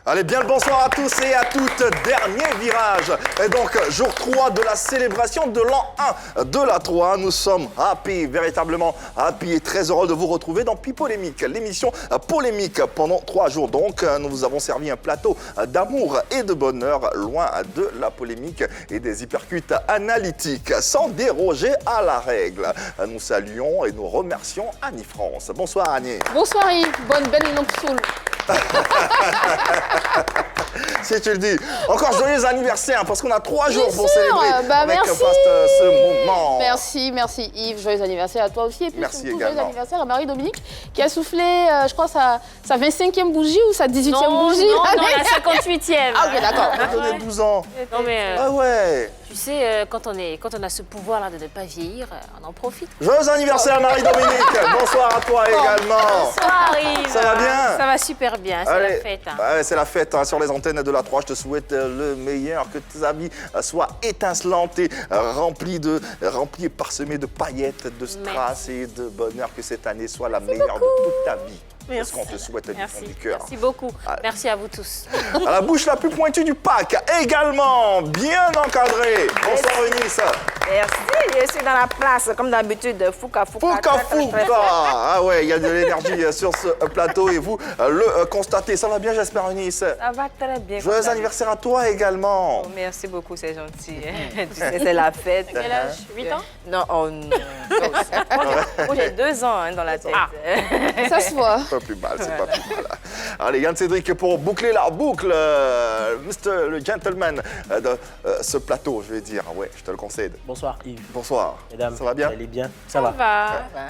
Allez, bien le bonsoir à tous et à toutes. Dernier virage. Et donc, jour 3 de la célébration de l'an 1 de la 3. Nous sommes happy, véritablement happy et très heureux de vous retrouver dans Pipolémique, l'émission polémique pendant 3 jours. Donc, nous vous avons servi un plateau d'amour et de bonheur, loin de la polémique et des hypercutes analytiques, sans déroger à la règle. Nous saluons et nous remercions Annie France. Bonsoir Annie. Bonsoir Yves, bonne belle nuptiale. Si tu le dis. Encore joyeux anniversaire, parce qu'on a 3 jours pour sûr, célébrer avec merci. ce moment. Merci Yves, joyeux anniversaire à toi aussi. Et puis Merci surtout, également. joyeux anniversaire à Marie-Dominique qui a soufflé, je crois, sa 25e bougie ou sa 18e bougie. Non, la 58e. Ah ok, d'accord. Elle donnait 12 ans. Non, mais Ah ouais. tu sais, quand on a ce pouvoir-là de ne pas vieillir, on en profite. Joyeux anniversaire Marie-Dominique. Bonsoir à toi également. Bonsoir Yves. Ça va bien? Ça va super bien, c'est Allez. la fête. Hein. Ouais, c'est la fête sur les antennes de la 3. Je te souhaite le meilleur, que tes habits soient étincelants et remplis et parsemés de paillettes, de strass et de bonheur. Que cette année soit la meilleure de toute ta vie. C'est ce qu'on te souhaite du fond du cœur. Merci beaucoup. Ah. Merci à vous tous. À la bouche la plus pointue du pack, également bien encadrée. Bonsoir Eunice. Merci, je suis dans la place, comme d'habitude, Fouka. Fouka. Ah ouais, il y a de l'énergie sur ce plateau et vous le constatez. Ça va bien, j'espère Eunice. Ça va très bien. Joyeux anniversaire à toi également. Oh, merci beaucoup, c'est gentil. Tu sais, c'est la fête. Quel âge? 8 ans? Non, oh non. Moi, j'ai 2 ans dans la tête. Ça se voit. Pas plus mal, c'est pas plus mal. Allez, Yann Cédric, pour boucler la boucle, le gentleman de ce plateau, je vais dire. Ouais, je te le concède. Bonsoir Yves. Bonsoir. Mesdames, Ça va bien? Vous allez bien? Ça va.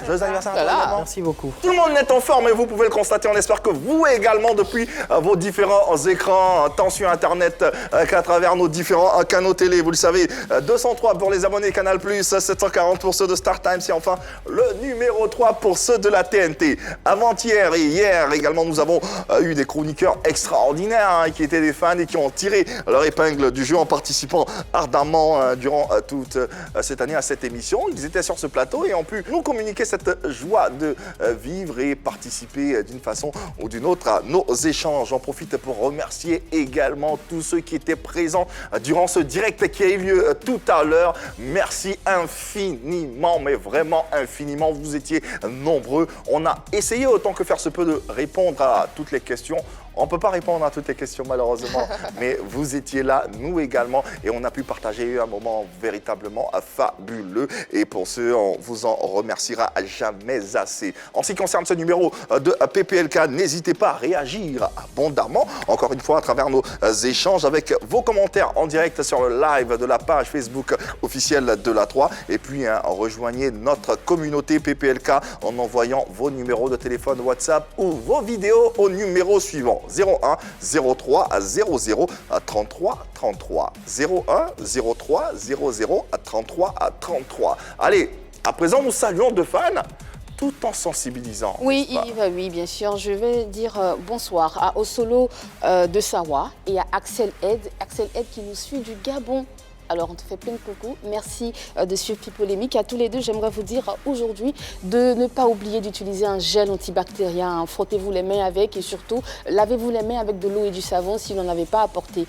Joyeux anniversaire à toi également. Merci beaucoup. Tout le monde est en forme et vous pouvez le constater. On espère que vous également, depuis vos différents écrans, tant sur Internet qu'à travers nos différents canaux télé. Vous le savez, 203 pour les abonnés Canal+, 740 pour ceux de Star Times et enfin le numéro 3 pour ceux de la TNT. Avant-hier et hier également, nous avons eu des chroniqueurs extraordinaires qui étaient des fans et qui ont tiré leur épingle du jeu en participant ardemment durant toute cette année à cette émission. Ils étaient sur ce plateau et ont pu nous communiquer cette joie de vivre et participer d'une façon ou d'une autre à nos échanges. J'en profite pour remercier également tous ceux qui étaient présents durant ce direct qui a eu lieu tout à l'heure. Merci infiniment, mais vraiment infiniment. Vous étiez nombreux. On a essayé autant que faire se peut de répondre à toutes les questions. On ne peut pas répondre à toutes les questions malheureusement, mais vous étiez là, nous également, et on a pu partager un moment véritablement fabuleux. Et pour ce, on vous en remerciera jamais assez. En ce qui concerne ce numéro de PPLK, n'hésitez pas à réagir abondamment, encore une fois à travers nos échanges avec vos commentaires en direct sur le live de la page Facebook officielle de la 3. Et puis rejoignez notre communauté PPLK en envoyant vos numéros de téléphone WhatsApp ou vos vidéos au numéro suivant. 01 03 00 33 33 01 03 00 33 33. Allez, à présent nous saluons deux fans tout en sensibilisant. Oui, n'est-ce pas? Yves, oui, bien sûr. Je vais dire bonsoir à Osolo de Sawa et à Axel Ed qui nous suit du Gabon. Alors, on te fait plein de coucou. Merci de suivre Pipolémique. À tous les deux, j'aimerais vous dire aujourd'hui de ne pas oublier d'utiliser un gel antibactérien. Frottez-vous les mains avec et surtout, lavez-vous les mains avec de l'eau et du savon si vous n'en avez pas apporté.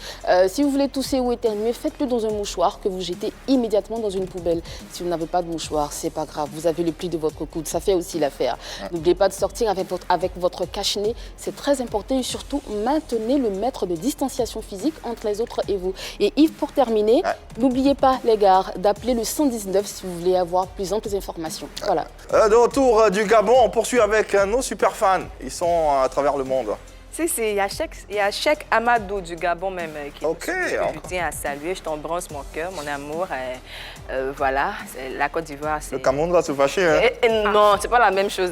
Si vous voulez tousser ou éternuer, faites-le dans un mouchoir que vous jetez immédiatement dans une poubelle. Si vous n'avez pas de mouchoir, c'est pas grave. Vous avez le pli de votre coude. Ça fait aussi l'affaire. N'oubliez pas de sortir avec votre cache-nez. C'est très important et surtout, maintenez le mètre de distanciation physique entre les autres et vous. Et Yves, pour terminer, n'oubliez pas, les gars, d'appeler le 119 si vous voulez avoir plus amples informations. Voilà. De retour du Gabon, on poursuit avec nos super fans. Ils sont à travers le monde. Si, il y a Cheikh Amadou du Gabon même qui je tiens à saluer. Je t'embrasse mon cœur, mon amour. Voilà, la Côte d'Ivoire, c'est... Le Cameroun va se fâcher, hein? Non, c'est pas la même chose.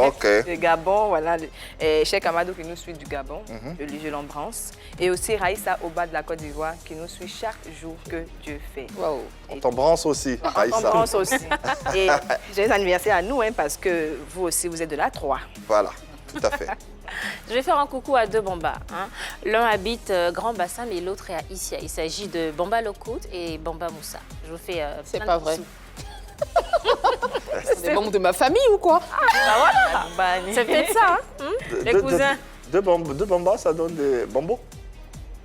Ok. Le Gabon, voilà. Cheikh Amadou qui nous suit du Gabon, je l'embrasse. Et aussi Raïssa Oba de la Côte d'Ivoire qui nous suit chaque jour que Dieu fait. Wow. On t'embrasse aussi, Raïssa. On t'embrasse aussi. Et joyeux anniversaire à nous, parce que vous aussi, vous êtes de la 3. Voilà, tout à fait. Je vais faire un coucou à deux Bamba. L'un habite Grand Bassam et l'autre est à Issia. Il s'agit de Bamba Lokout et Bamba Moussa. Je vous fais C'est plein pas de vrai. bisous. C'est des membres de ma famille ou quoi? C'est peut-être ça, les cousins. Deux bambas, ça donne des bambos.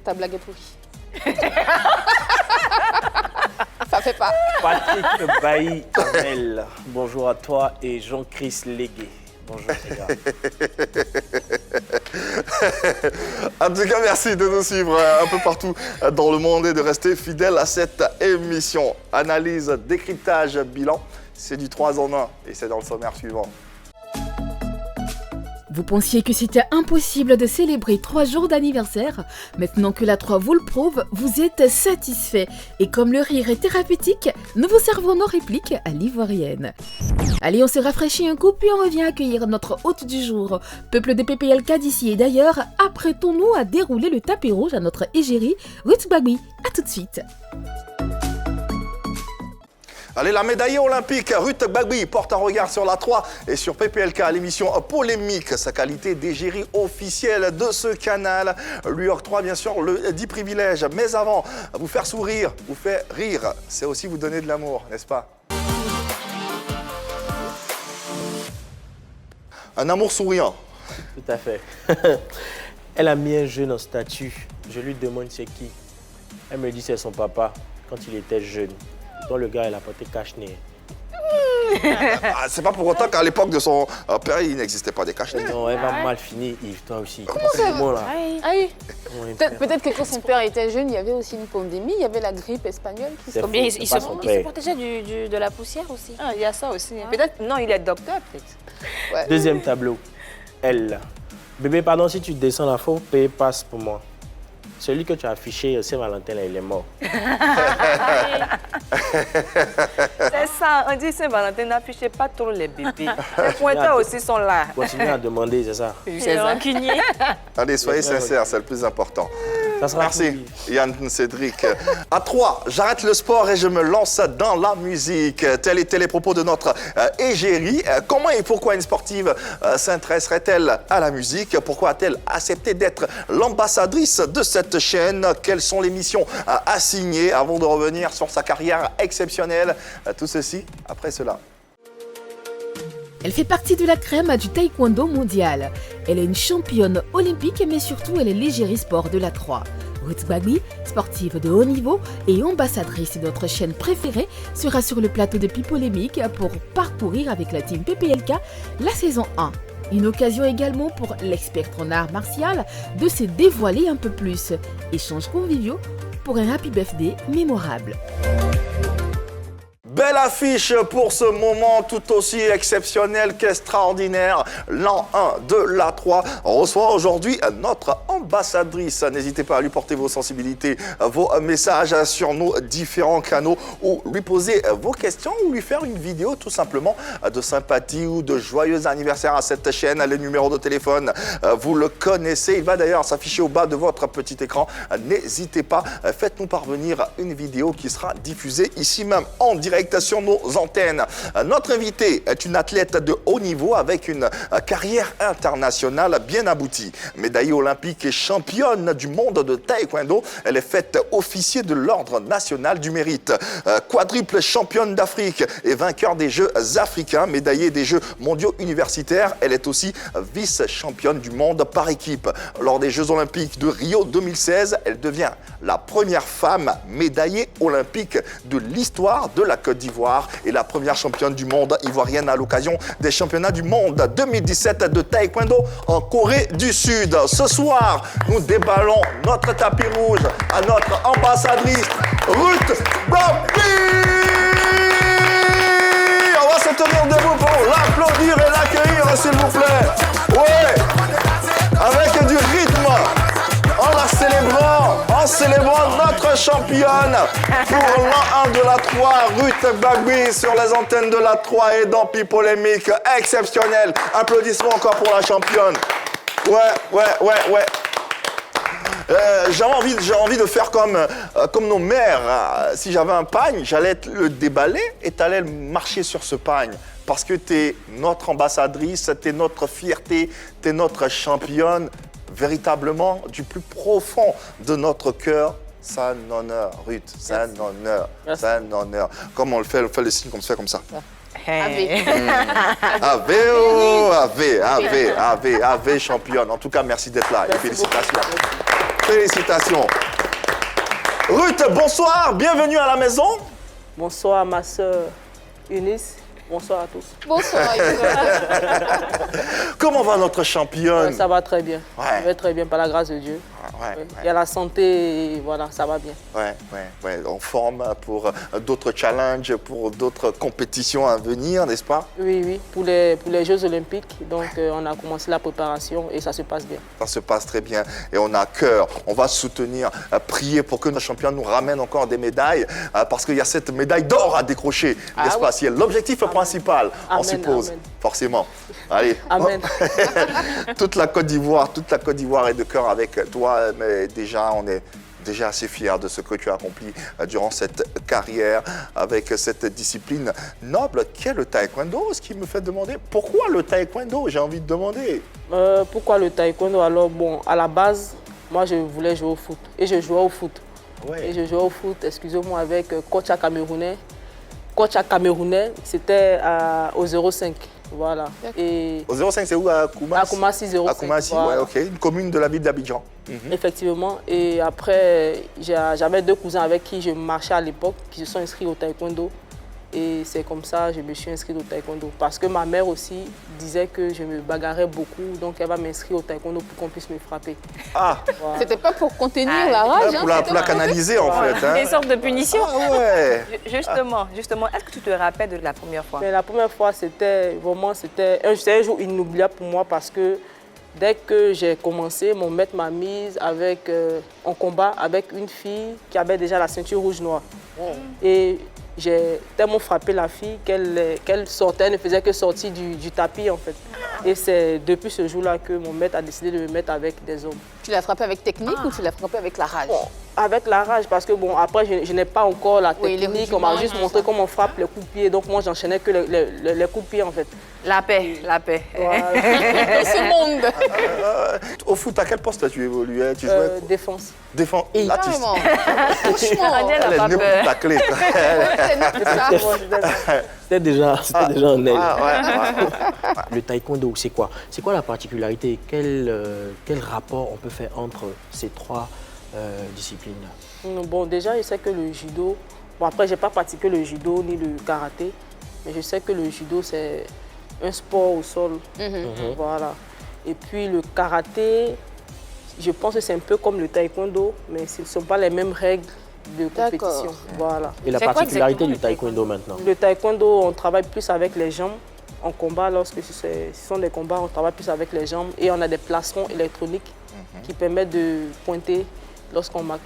Ta blague est pourrie. Ça fait pas. Patrick Bailly Amel, bonjour à toi et Jean-Chris Légué. Bonjour les gars. En tout cas, merci de nous suivre un peu partout dans le monde et de rester fidèle à cette émission. Analyse, décryptage, bilan, c'est du 3 en 1 et c'est dans le sommaire suivant. Vous pensiez que c'était impossible de célébrer 3 jours d'anniversaire? Maintenant que la 3 vous le prouve, vous êtes satisfait. Et comme le rire est thérapeutique, nous vous servons nos répliques à l'ivoirienne. Allez, on se rafraîchit un coup, puis on revient accueillir notre hôte du jour. Peuple de PPLK d'ici et d'ailleurs, apprêtons-nous à dérouler le tapis rouge à notre égérie Ruth Gbagui. A tout de suite. Allez, la médaillée olympique Ruth Gbagui porte un regard sur la 3 et sur PPLK, l'émission polémique. Sa qualité d'égérie officielle de ce canal lui octroie bien sûr le dit privilège. Mais avant, vous faire sourire, vous faire rire, c'est aussi vous donner de l'amour, n'est-ce pas? Un amour souriant. Tout à fait. Elle a mis un jeune en statut. Je lui demande c'est qui. Elle me dit c'est son papa quand il était jeune. Toi, le gars, il a porté cache-nez. C'est pas pour autant qu'à l'époque de son père, il n'existait pas des cache-nez. Non, elle va mal finir, Yves, toi aussi. Comment ça Bon, là. Ah oui. Comment il Peut-être que quand son père était jeune, il y avait aussi une pandémie, il y avait la grippe espagnole qui C'est se faux. Mais c'est il pas se son il se père. protégeait de la poussière aussi. Ah, il y a ça aussi. Peut-être, non, il est docteur, peut-être. Ouais. Deuxième tableau. Elle. Bébé, pardon, si tu descends là, faut payer passe pour moi. Celui que tu as affiché, Saint-Valentin, là, il est mort. C'est ça, on dit Saint-Valentin, n'affichez pas trop les bébés. Les pointeurs aussi sont là. Continue à demander, c'est ça. C'est rancunier. Allez, soyez sincères, c'est le plus important. Ça sera Merci, pour lui. Yann Cédric. À 3, j'arrête le sport et je me lance dans la musique. Tels étaient les propos de notre égérie. Comment et pourquoi une sportive s'intéresserait-elle à la musique? Pourquoi a-t-elle accepté d'être l'ambassadrice de cette chaîne? Quelles sont les missions assignées avant de revenir sur sa carrière exceptionnelle? Tout ceci après cela. Elle fait partie de la crème du taekwondo mondial. Elle est une championne olympique, mais surtout elle est l'égérie sport de la 3. Ruth Gbagui, sportive de haut niveau et ambassadrice de notre chaîne préférée, sera sur le plateau de Pipolémique pour parcourir avec la team PPLK la saison 1. Une occasion également pour l'experte en art martial de se dévoiler un peu plus. Échanges conviviaux pour un happy birthday mémorable. Belle affiche pour ce moment tout aussi exceptionnel qu'extraordinaire. L'an 1 de la 3 reçoit aujourd'hui notre ambassadrice. N'hésitez pas à lui porter vos sensibilités, vos messages sur nos différents canaux ou lui poser vos questions ou lui faire une vidéo tout simplement de sympathie ou de joyeux anniversaire à cette chaîne. Le numéro de téléphone, vous le connaissez. Il va d'ailleurs s'afficher au bas de votre petit écran. N'hésitez pas, faites-nous parvenir une vidéo qui sera diffusée ici même en direct sur nos antennes. Notre invitée est une athlète de haut niveau avec une carrière internationale bien aboutie. Médaillée olympique et championne du monde de taekwondo, elle est faite officier de l'ordre national du mérite. Quadruple championne d'Afrique et vainqueur des Jeux africains, médaillée des Jeux mondiaux universitaires, elle est aussi vice-championne du monde par équipe. Lors des Jeux olympiques de Rio 2016, elle devient la première femme médaillée olympique de l'histoire de la Côte d'Ivoire et la première championne du monde ivoirienne à l'occasion des championnats du monde 2017 de taekwondo en Corée du Sud. Ce soir, nous déballons notre tapis rouge à notre ambassadrice Ruth Gbagui. On va se tenir debout pour l'applaudir et l'accueillir, s'il vous plaît. Ouais, avec du rythme. En célébrant notre championne pour l'an 1 de la 3, Ruth Gbagui sur les antennes de la 3 et dans Pipolémique. Exceptionnel. Applaudissements encore pour la championne. Ouais. J'ai envie de faire comme nos mères. Si j'avais un pagne, j'allais le déballer et tu allais marcher sur ce pagne. Parce que tu es notre ambassadrice, tu es notre fierté, tu es notre championne. Véritablement, du plus profond de notre cœur, c'est un honneur, Ruth, c'est un honneur, c'est un honneur. Comme on le fait le signe comme ça, comme ça. Ave, championne. En tout cas, merci d'être là et félicitations. Félicitations. Ruth, bonsoir, bienvenue à la maison. Bonsoir ma soeur Eunice, bonsoir à tous. Bonsoir. Comment va notre championne? Ça va très bien, Ouais. ça va très bien par la grâce de Dieu. Il y a la santé, et voilà, ça va bien. Ouais. On forme pour d'autres challenges, pour d'autres compétitions à venir, n'est-ce pas? Oui, pour les Jeux Olympiques, donc on a commencé la préparation et ça se passe bien. Ça se passe très bien et on a cœur. On va soutenir, prier pour que nos champions nous ramènent encore des médailles parce qu'il y a cette médaille d'or à décrocher, n'est-ce pas? C'est l'objectif principal, on suppose, forcément. Allez. Amen. toute la Côte d'Ivoire est de cœur avec toi, mais déjà on est déjà assez fiers de ce que tu as accompli durant cette carrière avec cette discipline noble qu'est le taekwondo. Ce qui me fait demander pourquoi le taekwondo, j'ai envie de demander. Pourquoi le taekwondo? Alors bon, à la base, moi je voulais jouer au foot et je jouais au foot. Ouais. Et je jouais au foot, excusez-moi, avec coach à Camerounais. Coach à Camerounais, c'était au 05. Voilà. Et au 05, c'est où? À Koumassi? À Koumassi 05. À Koumassi, voilà. Ouais, ok. Une commune de la ville d'Abidjan. Effectivement. Et après, j'avais 2 cousins avec qui je marchais à l'époque, qui se sont inscrits au taekwondo. Et c'est comme ça que je me suis inscrite au taekwondo. Parce que ma mère aussi disait que je me bagarrais beaucoup, donc elle va m'inscrire au taekwondo pour qu'on puisse me frapper. Ah, voilà. C'était pas pour contenir la rage. pour la canaliser en fait. Hein. Des sortes de punitions. Ah ouais. Justement, est-ce que tu te rappelles de la première fois? Mais la première fois, c'était un jour inoubliable pour moi parce que dès que j'ai commencé, mon maître m'a mise en combat avec une fille qui avait déjà la ceinture rouge-noire. Et j'ai tellement frappé la fille qu'elle sortait, elle ne faisait que sortir du tapis en fait. Et c'est depuis ce jour-là que mon maître a décidé de me mettre avec des hommes. Tu l'as frappé avec technique ou tu l'as frappé avec la rage? Bon, avec la rage, parce que bon, après je n'ai pas encore la Oui, les technique, on m'a rudiments, juste tout montré ça. comment on frappe les coups de pied, donc moi j'enchaînais que les coups de pied en fait. La paix. Voilà. Dans ce monde. Au foot, à quel poste tu évoluais? Tu jouais Défense. défense. Et- Artiste. Carrément. Franchement. Elle Elle n'a est pas née pour peur. tacler. C'était déjà en elle. Ouais. Le taekwondo, c'est quoi? C'est quoi la particularité? Quel rapport on peut faire entre ces 3 disciplines-là? Bon, déjà, je sais que le judo, bon après, je n'ai pas pratiqué le judo ni le karaté, mais je sais que le judo, c'est un sport au sol. Voilà. Et puis le karaté, je pense que c'est un peu comme le taekwondo, mais ce ne sont pas les mêmes règles de compétition. D'accord. Voilà. Et la C'est quoi particularité exactement du le taekwondo taekwondo maintenant? Le taekwondo, on travaille plus avec les jambes. En combat, lorsque ce sont des combats, on travaille plus avec les jambes et on a des placerons électroniques qui permettent de pointer lorsqu'on marque.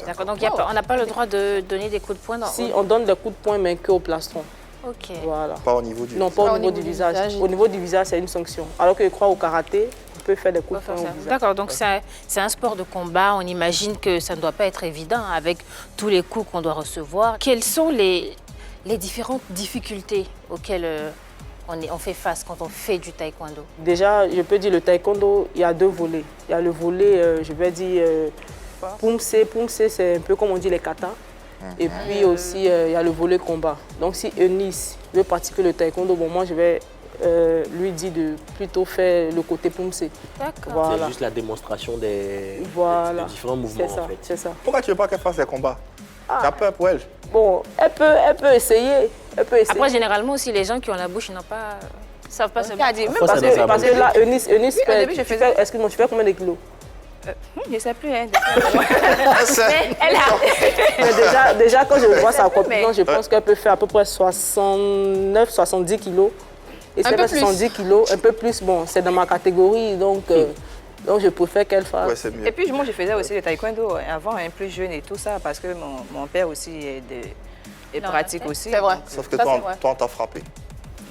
D'accord, donc on n'a pas le droit de donner des coups de poing dans... Si, on donne des coups de poing, mais qu'au plastron. Ok. Voilà. Pas au niveau du. Non, pas au niveau du visage. Au niveau du visage, c'est une sanction. Alors que je crois au karaté, on peut faire des coups de poing au visage. D'accord, donc c'est un sport de combat. On imagine que ça ne doit pas être évident avec tous les coups qu'on doit recevoir. Quelles sont les différentes difficultés auxquelles on fait face quand on fait du taekwondo? Déjà, je peux dire le taekwondo, il y a 2 volets. Il y a le volet, je vais dire, pumse. Pumse, c'est un peu comme on dit les katas. Et puis aussi, il y a le volet combat. Donc si Eunice veut pratiquer le taekwondo, bon, moi je vais lui dire de plutôt faire le côté pumse. D'accord. Voilà. C'est juste la démonstration des différents mouvements C'est ça, en fait. c'est ça. Pourquoi tu veux pas qu'elle fasse les combats? T'as peur pour elle? Bon, elle peut essayer. Elle peut essayer. Après, généralement aussi, les gens qui ont la bouche, ils n'ont pas... savent pas se battre. Même Parfois, parce ça que, parce que là, Eunice au fait, début, je faisais- excuse-moi, tu fais combien de kilos? Je ne sais plus. Hein, Elle a... Mais déjà, quand je vois sa compétition, Mais- je pense qu'elle peut faire à peu près 69, 70 kilos. Et Un c'est peu pas plus. 70 kilos, un peu plus. Bon, c'est dans ma catégorie, donc je préfère qu'elle fasse. Ouais, c'est mieux. Et puis moi, je faisais aussi le taekwondo avant, plus jeune et tout ça, parce que mon père aussi est pratique aussi. C'est vrai. Sauf que Ça, toi, c'est vrai. on t'a frappé.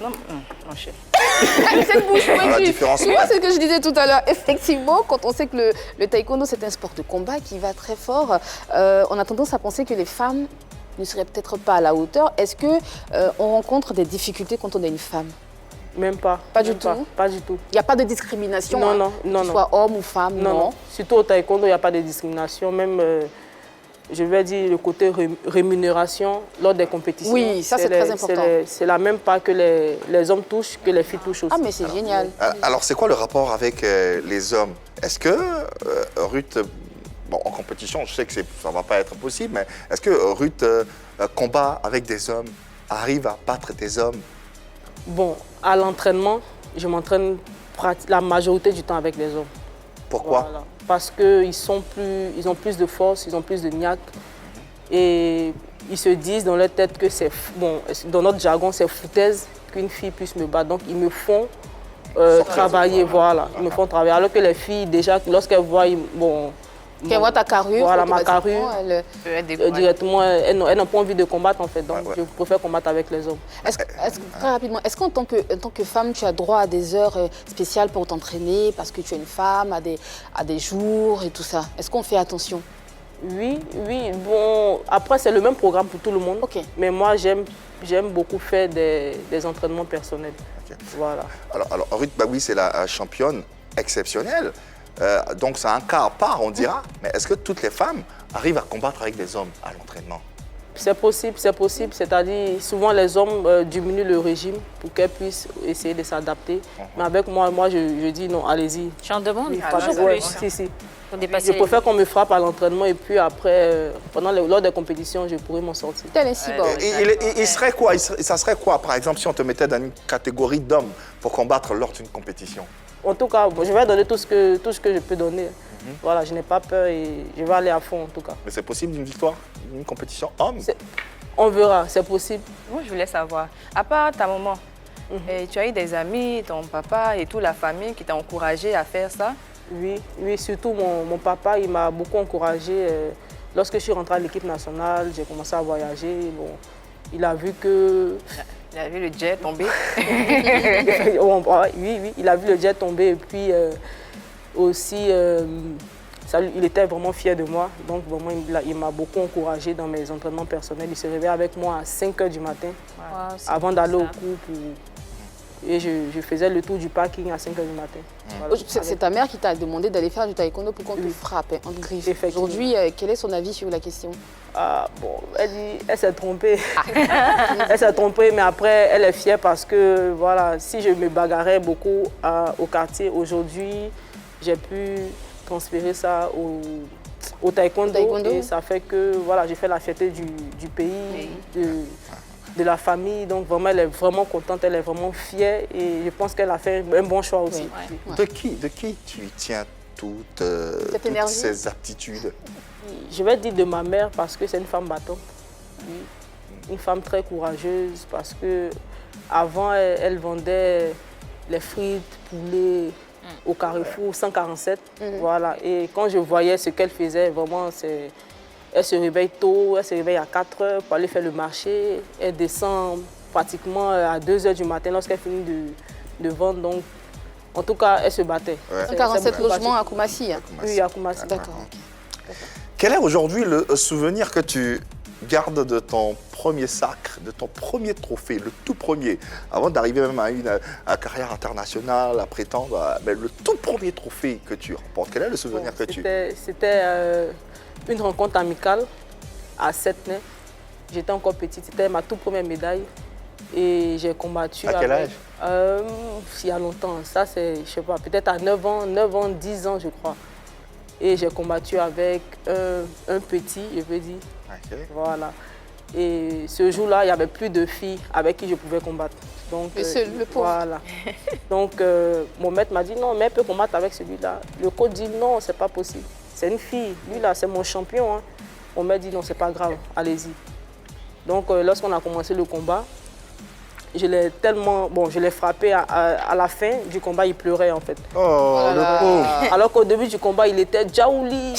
Non, mon chef. Cette bouche La pointue. différence, Tu vois ce que je disais tout à l'heure. Effectivement, quand on sait que le taekwondo, c'est un sport de combat qui va très fort, on a tendance à penser que les femmes ne seraient peut-être pas à la hauteur. Est-ce qu'on rencontre des difficultés quand on est une femme? Même pas. Pas du même tout. Pas du tout. Il n'y a pas de discrimination, Non, hein, non, non, que ce non. soit homme ou femme, Non, non. Surtout au taekwondo, il n'y a pas de discrimination. Même je vais dire, le côté rémunération lors des compétitions. Oui, ça, c'est très important. C'est la même part que les hommes touchent, que les filles touchent aussi. Ah, mais c'est génial. Alors, c'est quoi le rapport avec les hommes? Est-ce que Ruth, bon, en compétition, je sais que ça ne va pas être possible, mais est-ce que Ruth combat avec des hommes, arrive à battre des hommes? Bon, à l'entraînement, je m'entraîne la majorité du temps avec les hommes. Pourquoi? Voilà. Parce qu'ils ont plus de force, ils ont plus de niaque. Et ils se disent dans leur tête que c'est, bon, dans notre jargon, c'est foutaise qu'une fille puisse me battre. Donc, ils me font travailler, voilà. Ils me font travailler. Alors que les filles, déjà, lorsqu'elles voient, bon... Qu'elles voient ta carrure, voilà, ma carrure, directement, elles n'ont pas envie de combattre, en fait. Donc, je préfère combattre avec les hommes. Très rapidement, est-ce qu'en tant que femme, tu as droit à des heures spéciales pour t'entraîner parce que tu es une femme, à des jours et tout ça? Est-ce qu'on fait attention? Oui, oui. Bon, après, c'est le même programme pour tout le monde. Okay. Mais moi, j'aime beaucoup faire des entraînements personnels. Okay. Voilà. Alors, Ruth Bagui, c'est la championne exceptionnelle. Donc, c'est un cas à part, on dira. Mais est-ce que toutes les femmes arrivent à combattre avec des hommes à l'entraînement? C'est possible, c'est possible. C'est-à-dire, souvent, les hommes diminuent le régime pour qu'elles puissent essayer de s'adapter. Mais avec moi, je dis non, allez-y. Tu en demandes toujours plus. Si. Je préfère qu'on me frappe à l'entraînement et puis après, lors des compétitions, je pourrais m'en sortir. Il serait quoi, ça serait quoi, par exemple, si on te mettait dans une catégorie d'hommes pour combattre lors d'une compétition? En tout cas, je vais donner tout ce que je peux donner. Voilà, je n'ai pas peur et je vais aller à fond en tout cas. Mais c'est possible d'une victoire, d'une compétition homme? On verra, c'est possible. Moi, je voulais savoir, à part ta maman, tu as eu des amis, ton papa et toute la famille qui t'ont encouragé à faire ça? Oui, surtout mon papa, il m'a beaucoup encouragé. Lorsque je suis rentrée à l'équipe nationale, j'ai commencé à voyager. Bon, il a vu que... Il a vu le jet tomber. Oui, il a vu le jet tomber et puis aussi, il était vraiment fier de moi. Donc vraiment, il m'a beaucoup encouragé dans mes entraînements personnels. Il se réveillait avec moi à 5 h du matin avant d'aller au cours. Et je faisais le tour du parking à 5 h du matin. Voilà. C'est ta mère qui t'a demandé d'aller faire du taekwondo pour qu'on te frappe, en griffe. Aujourd'hui, quel est son avis sur la question? Ah, bon, elle s'est trompée. Elle s'est trompée, mais après, elle est fière parce que, voilà, si je me bagarrais beaucoup au quartier, aujourd'hui, j'ai pu transférer ça au taekwondo. Et ça fait que, voilà, j'ai fait la fierté du pays, de la famille. Donc, vraiment, elle est vraiment contente, elle est vraiment fière. Et je pense qu'elle a fait un bon choix aussi. Oui. De qui tu tiens toutes ces aptitudes? Je vais dire de ma mère parce que c'est une femme battante. Oui. Une femme très courageuse parce que avant elle vendait les frites, poulets au Carrefour 147. Voilà. Et quand je voyais ce qu'elle faisait, vraiment, elle se réveille tôt, elle se réveille à 4 h pour aller faire le marché. Elle descend pratiquement à 2 h du matin lorsqu'elle finit de vendre. Donc, en tout cas, elle se battait. 147 logements à Koumassi. Oui, à Koumassi. D'accord. Quel est aujourd'hui le souvenir que tu gardes de ton premier sacre, de ton premier trophée, le tout premier, avant d'arriver même à une carrière internationale, à prétendre, mais le tout premier trophée que tu remportes? Quel est le souvenir que tu... C'était une rencontre amicale à Setney. J'étais encore petite, c'était ma toute première médaille. Et j'ai combattu... À quel âge? Il y a longtemps, ça c'est, je sais pas, peut-être à 9 ans, 10 ans je crois. Et j'ai combattu avec un petit, je veux dire. Okay. Voilà. Et ce jour-là, il n'y avait plus de filles avec qui je pouvais combattre. Donc, le pauvre. Voilà. Donc, mon maître m'a dit non, mais elle peut combattre avec celui-là. Le coach dit non, c'est pas possible. C'est une fille. Lui, là, c'est mon champion. Hein. Mon maître dit non, c'est pas grave, allez-y. Donc, lorsqu'on a commencé le combat, je l'ai frappé à la fin du combat, il pleurait en fait. Oh, le pauvre. Alors qu'au début du combat, il était Djaouli.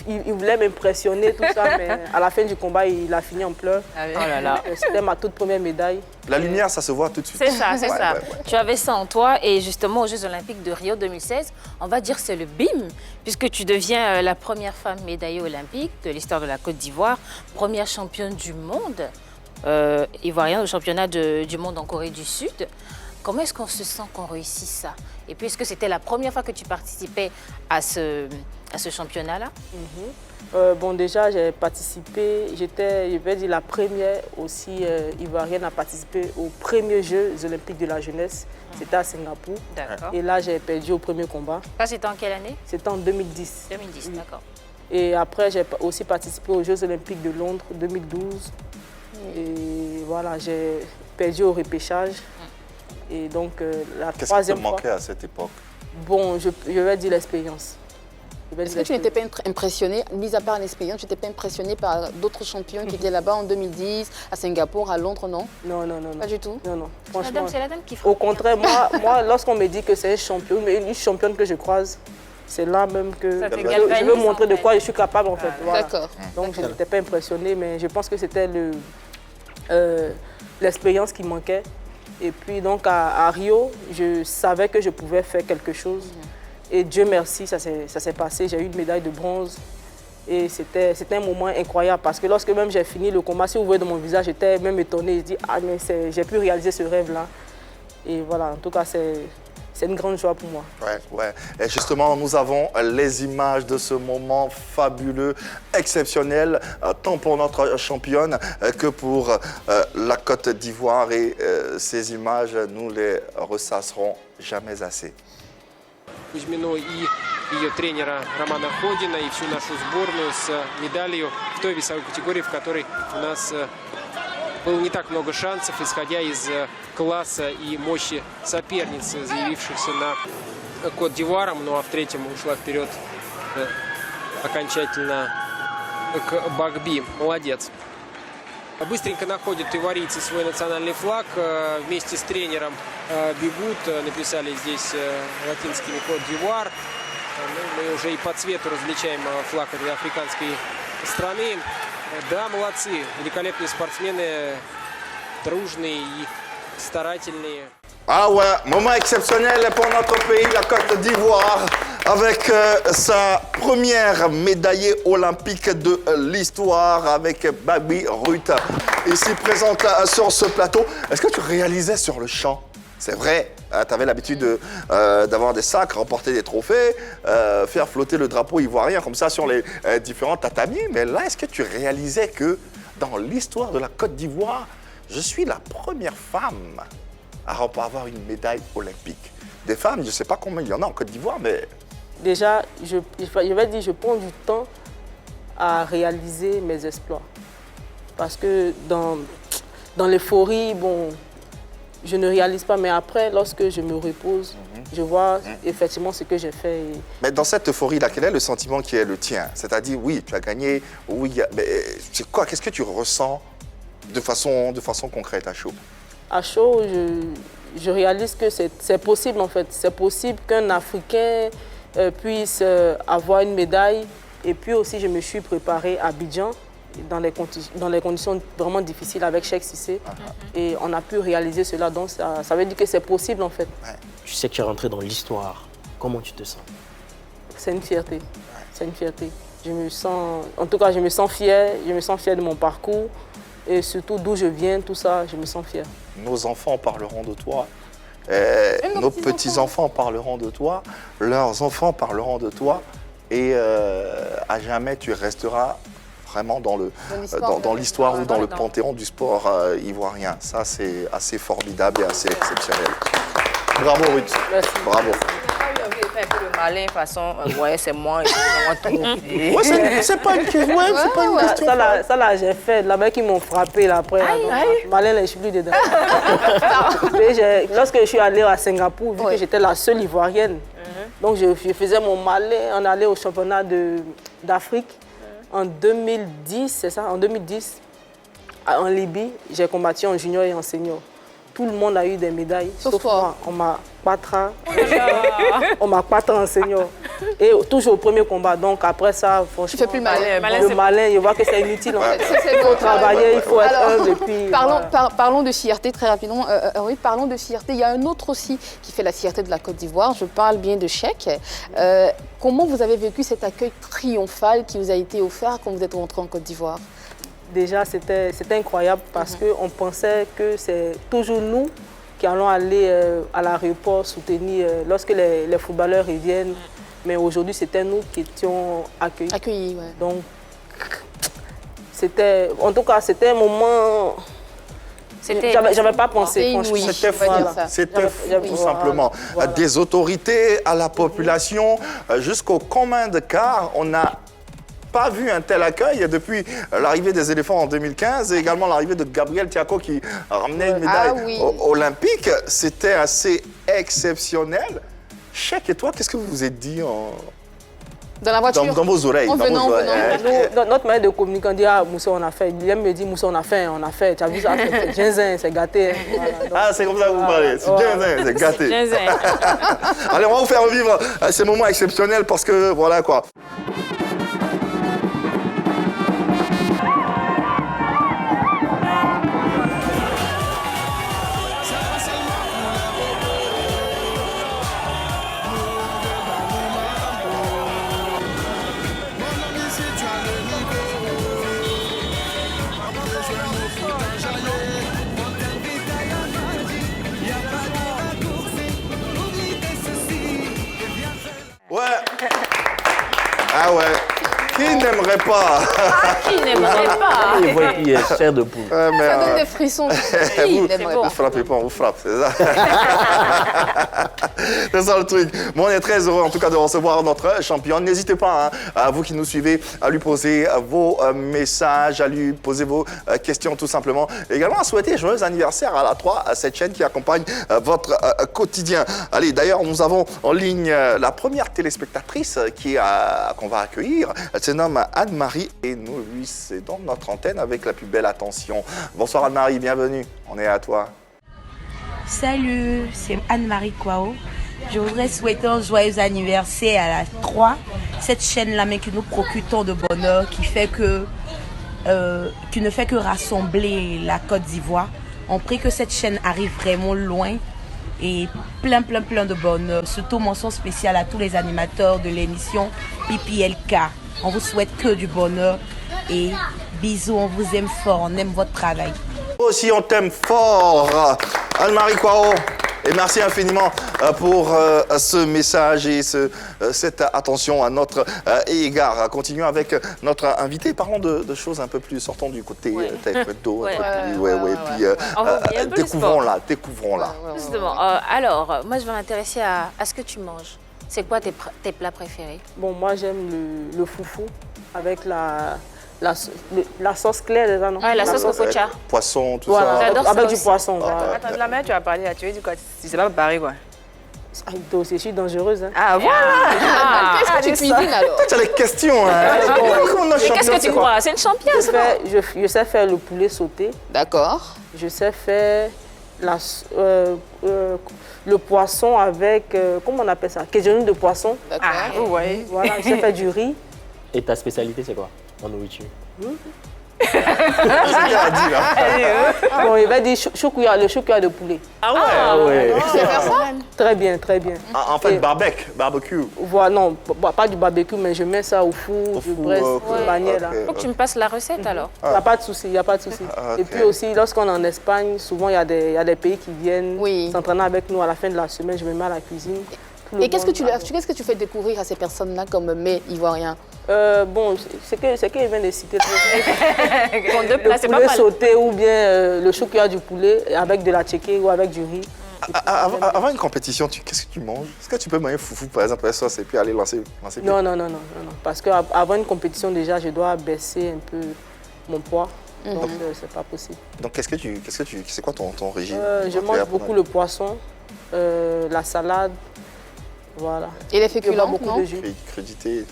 il voulait m'impressionner, tout ça, mais à la fin du combat, il a fini en pleurs. Oh là là. C'était ma toute première médaille. La lumière, ça se voit tout de suite. C'est ça, c'est ça. Ouais. Tu avais ça en toi et justement aux Jeux Olympiques de Rio 2016, on va dire c'est le bim, puisque tu deviens la première femme médaillée olympique de l'histoire de la Côte d'Ivoire, première championne du monde. Ivoirien au championnat du monde en Corée du Sud. Comment est-ce qu'on se sent qu'on réussit ça? Et puis, est-ce que c'était la première fois que tu participais à ce championnat-là? Bon, déjà, j'ai participé, j'étais, je vais dire, la première aussi ivoirienne à participer aux premiers Jeux olympiques de la jeunesse. C'était à Singapour. D'accord. Et là, j'ai perdu au premier combat. Ça, c'était en quelle année? C'était en 2010. 2010, Oui. d'accord. Et après, j'ai aussi participé aux Jeux olympiques de Londres 2012. Et voilà, j'ai perdu au repêchage. Et donc, la Qu'est-ce qui te troisième fois... manquait à cette époque? Bon, je vais dire l'expérience. Est-ce que tu n'étais pas impressionné, mis à part l'expérience, tu n'étais pas impressionné par d'autres champions qui étaient là-bas en 2010, à Singapour, à Londres, non? Non. Pas du tout? Non. Franchement, C'est la dame qui frappe. au contraire, moi lorsqu'on me dit que c'est une championne que je croise, c'est là même que Ça te je galvanise, veux montrer en de fait. quoi je suis capable en fait. Voilà. D'accord. Donc je n'étais pas impressionnée, mais je pense que c'était l'expérience qui manquait. Et puis donc à Rio, je savais que je pouvais faire quelque chose. Et Dieu merci, ça s'est passé. J'ai eu une médaille de bronze. Et c'était un moment incroyable parce que lorsque même j'ai fini le combat, si vous voyez dans mon visage, j'étais même étonnée. Je dis, ah mais j'ai pu réaliser ce rêve-là. Et voilà, en tout cas, c'est une grande joie pour moi. Ouais. Et justement, nous avons les images de ce moment fabuleux, exceptionnel, tant pour notre championne que pour la Côte d'Ivoire. Et ces images, nous les ressasserons jamais assez. Кузьмину и ее тренера Романа Ходина, и всю нашу сборную с медалью в той весовой категории, в которой у нас было не так много шансов, исходя из класса и мощи соперниц, заявившихся на Кот-д'Ивуаром. Ну а в третьем ушла вперед окончательно к Багби. Молодец. Быстренько находят иварийцы свой национальный флаг, вместе с тренером бегут, написали здесь латинскими Кот-д'Ивуар. Мы уже и по цвету различаем флаг этой африканской страны. Да, молодцы, великолепные спортсмены, дружные и старательные. Ah ouais, moment exceptionnel pour notre pays, la Côte d'Ivoire, avec sa première médaillée olympique de l'histoire, avec Bagby Ruth, ici présente sur ce plateau. Est-ce que tu réalisais sur le champ? C'est vrai, tu avais l'habitude d'avoir des sacs, remporter des trophées, faire flotter le drapeau ivoirien comme ça sur les différents tatamis. Mais là, est-ce que tu réalisais que dans l'histoire de la Côte d'Ivoire, je suis la première femme à avoir une médaille olympique? Des femmes, je ne sais pas combien il y en a en Côte d'Ivoire, mais... Déjà, je vais dire, je prends du temps à réaliser mes exploits. Parce que dans l'euphorie, bon, je ne réalise pas. Mais après, lorsque je me repose, je vois effectivement ce que j'ai fait. Mais dans cette euphorie-là, quel est le sentiment qui est le tien? C'est-à-dire, oui, tu as gagné, oui, mais c'est quoi? Qu'est-ce que tu ressens de façon concrète à chaud? À chaud, je réalise que c'est possible en fait. C'est possible qu'un Africain puisse avoir une médaille. Et puis aussi, je me suis préparée à Abidjan dans les conditions vraiment difficiles avec Cheikh Cissé. Et on a pu réaliser cela. Donc ça veut dire que c'est possible en fait. Tu sais que tu es rentré dans l'histoire. Comment tu te sens? C'est une fierté. C'est une fierté. En tout cas, je me sens fière. Je me sens fière de mon parcours. Et surtout d'où je viens, tout ça, je me sens fière. Nos enfants parleront de toi. Nos petits-enfants parleront de toi. Leurs enfants parleront de toi. Et à jamais, tu resteras vraiment dans l'histoire ou dans le panthéon du sport ivoirien. Ça, c'est assez formidable et assez exceptionnel. Bravo, Ruth. Merci. Bravo. Fait un peu le malin, façon, ouais, c'est moi. Ouais, c'est pas une question. Ouais, c'est pas une question. Ça là, j'ai fait. Là-bas, ils m'ont frappé là, après. Malin, là, je suis plus dedans. Lorsque je suis allée à Singapour, vu que j'étais la seule Ivoirienne, donc je faisais mon malin. On allait au championnat d'Afrique en 2010, c'est ça? En 2010, en Libye, j'ai combattu en junior et en senior. Tout le monde a eu des médailles, sauf moi. On m'a quatré en senior. Et toujours au premier combat. Donc après ça, franchement, Tu fais plus malin. Le malin, je vois que c'est inutile. En fait. Il faut travailler, il faut être humble. Et puis, parlons de fierté très rapidement. Oui, parlons de fierté. Il y a un autre aussi qui fait la fierté de la Côte d'Ivoire. Je parle bien de Cheikh. Comment vous avez vécu cet accueil triomphal qui vous a été offert quand vous êtes rentré en Côte d'Ivoire? Déjà, c'était incroyable parce qu'on pensait que c'est toujours nous qui allons aller à l'aéroport soutenir lorsque les footballeurs reviennent. Mais aujourd'hui, c'était nous qui étions accueillis. Accueillis, ouais. Donc, c'était, en tout cas, c'était un moment... J'avais pas pensé, franchement. C'était fou, c'était fou, tout simplement. Voilà. Des autorités à la population, jusqu'au commun de quart, on n'a pas vu un tel accueil depuis l'arrivée des éléphants en 2015 et également l'arrivée de Gabriel Tiako qui ramenait une médaille olympique. C'était assez exceptionnel. Cheikh, et toi, qu'est-ce que vous vous êtes dit dans la voiture? Dans vos oreilles. En venant. Notre manière de communiquer, on dit, ah, Moussa, on a fait. Il aime me dire, Moussa, on a fait. Tu as vu ça? C'est ginzin, c'est gâté. Voilà, c'est comme ça que vous parlez. C'est ginzin, c'est gâté. Ginzin. Allez, on va vous faire revivre ces moments exceptionnels parce que, voilà quoi. Ouais. Ah ouais. Qui n'aimerait pas? Qui n'aimerait pas? Il voit qu'il est chair de poule. Ça donne des frissons. Qui n'aimerait Vous pas? frappez pas, on vous frappe, c'est ça. C'est ça le truc. Bon, on est très heureux en tout cas de recevoir notre championne. N'hésitez pas, à vous qui nous suivez, à lui poser vos messages, à lui poser vos questions tout simplement. Et également à souhaiter joyeux anniversaire à la 3, à cette chaîne qui accompagne votre quotidien. Allez, d'ailleurs, nous avons en ligne la première téléspectatrice qu'on va accueillir. Elle se nomme Anne-Marie et nous lui cédons notre antenne avec la plus belle attention. Bonsoir Anne-Marie, bienvenue. On est à toi. Salut, c'est Anne-Marie Kwao. Je voudrais souhaiter un joyeux anniversaire à la 3, cette chaîne-là, mais qui nous procure tant de bonheur, qui ne fait que rassembler la Côte d'Ivoire. On prie que cette chaîne arrive vraiment loin et plein de bonheur. Surtout mention spéciale à tous les animateurs de l'émission PPLK. On vous souhaite que du bonheur et bisous, on vous aime fort, on aime votre travail. Aussi, on t'aime fort, Anne-Marie Kwao. Et merci infiniment pour ce message et cette attention à notre égard. Continuons avec notre invité. Parlons de choses un peu plus, sortons du côté taekwondo. Puis découvrons-la. Justement, alors, moi je vais m'intéresser à ce que tu manges. C'est quoi tes plats préférés? Bon, moi j'aime le foufou avec la sauce claire déjà, non? Ouais, la sauce cococha. Poisson, tout voilà, ça. J'adore avec ça du aussi. poisson. Voilà. Attends, la manière tu as parlé là, tu veux dire quoi? C'est pas pareil quoi. Ah, toi aussi, je suis dangereuse. Hein. Ah voilà! Qu'est-ce que tu cuisines alors? Tu as les questions. Qu'est-ce que tu crois? C'est une championne, c'est bon. Je sais faire le poulet sauté. D'accord. Je sais faire le poisson avec, comment on appelle ça? Quenouille de poisson. D'accord. Ah, ouais. Voilà, je sais faire du riz. Et ta spécialité, c'est quoi en nourriture? C'est ce qu'elle a dit là. Bon, il va dire le chou-cuillère de poulet. Ah ouais. Tu sais faire ça? Très bien, très bien. En fait, barbecue. Voilà, non, pas du barbecue, mais je mets ça au four, je presse, une manière là. Faut que tu me passes la recette alors. Il n'y a pas de souci, il n'y a pas de souci. Et puis aussi, lorsqu'on est en Espagne, souvent il y a des pays qui viennent s'entraîner avec nous à la fin de la semaine, je me mets à la cuisine. Et qu'est-ce que tu fais découvrir à ces personnes-là comme mets ivoiriens? Bon, c'est qu'il vient de citer. Bon, deux plats, c'est Le pas poulet mal. sauté ou bien le chou-cuillère du poulet avec de la tchéké ou avec du riz. Avant une compétition, qu'est-ce que tu manges? Est-ce que tu peux manger foufou par exemple la sauce et puis aller lancer Non. Parce qu'avant une compétition, déjà, je dois baisser un peu mon poids. Donc, c'est pas possible. Donc, c'est quoi ton régime? Je mange beaucoup le poisson, la salade. Voilà. Et les féculents, beaucoup non? de jus. Crudité.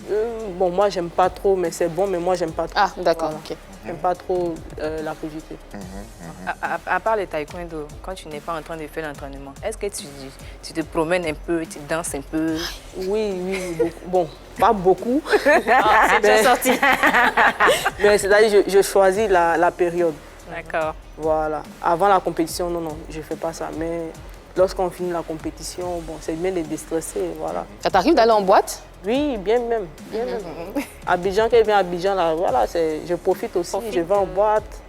Bon, moi, j'aime pas trop, mais c'est bon, mais moi, j'aime pas trop. Ah, d'accord, Voilà. ok. J'aime pas trop la crudité. À part le taekwondo, quand tu n'es pas en train de faire l'entraînement, est-ce que tu te promènes un peu, tu danses un peu? Oui, beaucoup. Bon, pas beaucoup. C'est déjà sorti. Mais c'est-à-dire, je choisis la période. D'accord. Voilà. Avant la compétition, non, je fais pas ça. Mais lorsqu'on finit la compétition, bon, c'est bien de déstresser, voilà. Ça t'arrive d'aller en boîte? Oui, bien même. Abidjan, quand il vient à Abidjan, là, voilà, je profite aussi, je vais en boîte.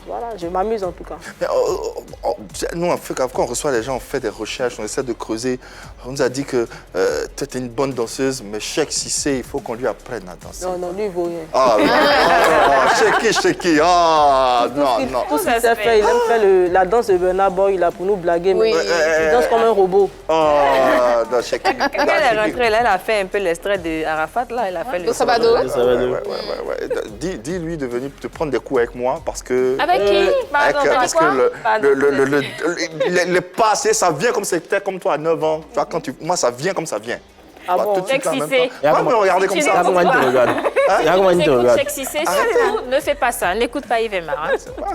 voilà, je m'amuse en tout cas. Mais, nous, quand on reçoit les gens, on fait des recherches, on essaie de creuser. On nous a dit que tu es une bonne danseuse, mais Cheikh Cissé, il faut qu'on lui apprenne à danser. Non, lui, il vaut rien. Ah, Cheikh qui, non. Tout ça, c'est fait. Il aime faire la danse de Burna Boy là, pour nous blaguer, mais il danse comme un robot. Oh, non, Cheikh. Quand elle est rentrée, là, elle a fait un peu l'extrait de Arafat, là, elle a fait le Sabado. Dis-lui de venir te prendre des coups avec moi parce que... Avec qui? Pardon, parce que le passé, ça vient comme c'était comme toi à 9 ans. Tu vois, moi, ça vient comme ça vient. Ah bon? Cheikh Cissé. Me regarder comme ça. Comment tu te regardes? Comment tu te regardes? Cheikh Cissé, surtout, ne fais pas ça. N'écoute pas Yves Emma.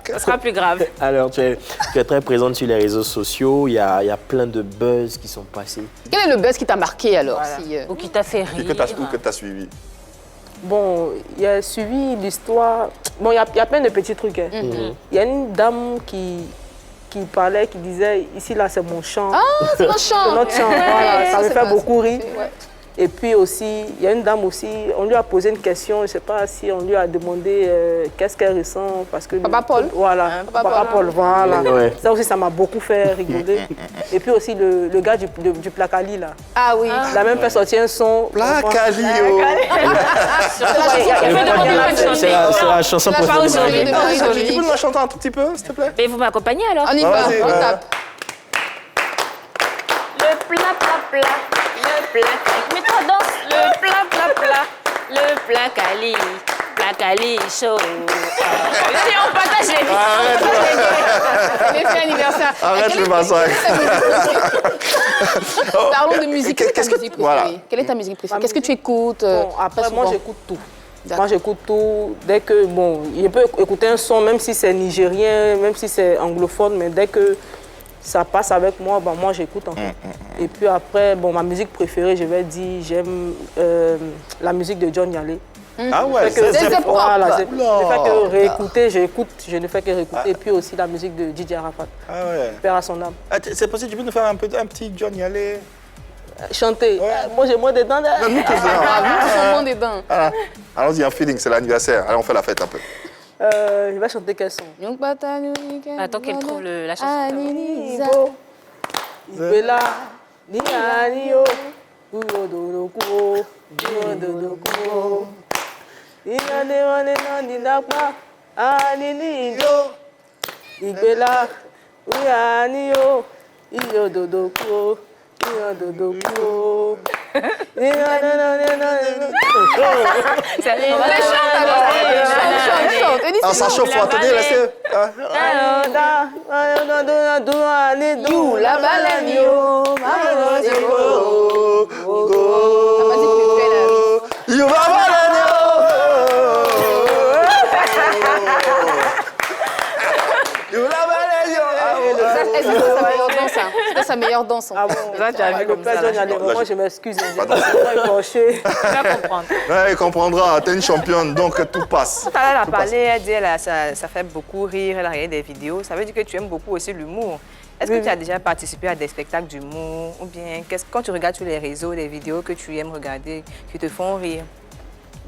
Ça sera plus grave. Alors, tu es très présente sur les réseaux sociaux. Il y a plein de buzz qui sont passés. Quel est le buzz qui t'a marqué alors Ou qui t'a fait rire. Que tu as suivi. Bon, il a suivi l'histoire. Bon, il y a plein de petits trucs. Hein. Il y a une dame qui parlait, qui disait, ici, là, c'est mon chant. Ah, c'est mon chant. C'est notre chant, voilà. Ça me fait beaucoup rire. Ouais. Et puis aussi, il y a une dame aussi, on lui a posé une question, je ne sais pas si on lui a demandé qu'est-ce qu'elle ressent. Parce que Papa Paul. Voilà, Papa Paul, voilà. Ouais. Ça aussi, ça m'a beaucoup fait rigoler. Et puis aussi, le gars du Placali, là. Ah oui. Il a même fait sortir un son. Placali, C'est la chanson La préférée de chanson Marie. de Tu peux Marie. nous la chanter un tout petit peu, s'il te plaît? Mais vous m'accompagnez alors? On y va, Vas-y, on tape. Le plat, plat, plat. Le plat. Mets-toi danse. Le plat, plat, plat. Le plat Cali. Plat Cali chaud. Allez, on partage les L'effet anniversaire. Arrête le massacre. Parlons de musique. Quelle est ta Qu'est-ce que- musique voilà. préférée? Quelle est ta musique préférée? Qu'est-ce que tu écoutes Bon, après, très moi, souvent? j'écoute tout. D'accord. Moi, j'écoute tout. Dès que, bon, il peut écouter un son, même si c'est nigérien, même si c'est anglophone, mais dès que ça passe avec moi, ben, moi, j'écoute en fait. Et puis après, bon, ma musique préférée, je vais dire, j'aime la musique de John Yalé. Ah ouais, c'est propre. Voilà, je ne fais que Oula. réécouter, j'écoute, je ne fais que réécouter. Et puis aussi la musique de DJ Arafat, Ah ouais. Père à son âme. C'est possible, tu peux nous faire un petit John Yalé? Chanter. Ouais. Moi, j'ai moins dedans. Nous tous, Ah, nous, nous sommes bons des dents. Ah, allons-y, un feeling, c'est l'anniversaire. Allez, on fait la fête un peu. Je vais chanter quel son? Attends qu'elle trouve la chanson. Aniniza. Bella, ni anio, uyododokuo, uyododokuo. Inane wane nani nakma, aninijo. Igbela, uyanio, uyododokuo, uyododokuo. Inane nani nani. Chante. Ah, ça chauffe, faut attendre, laissez. You la balanio, You C'était sa meilleure danse. Ah bon, Ça, tu as vu comme ça, là, moi je m'excuse, j'ai pas écorché. Tu vas comprendre. Ouais, il comprendra, t'es une championne, donc tout passe. Tout à l'heure, elle a parlé, elle dit ça fait beaucoup rire, elle a regardé des vidéos. Ça veut dire que tu aimes beaucoup aussi l'humour. Est-ce que tu as déjà participé à des spectacles d'humour? Ou bien, quand tu regardes sur les réseaux des vidéos que tu aimes regarder, qui te font rire?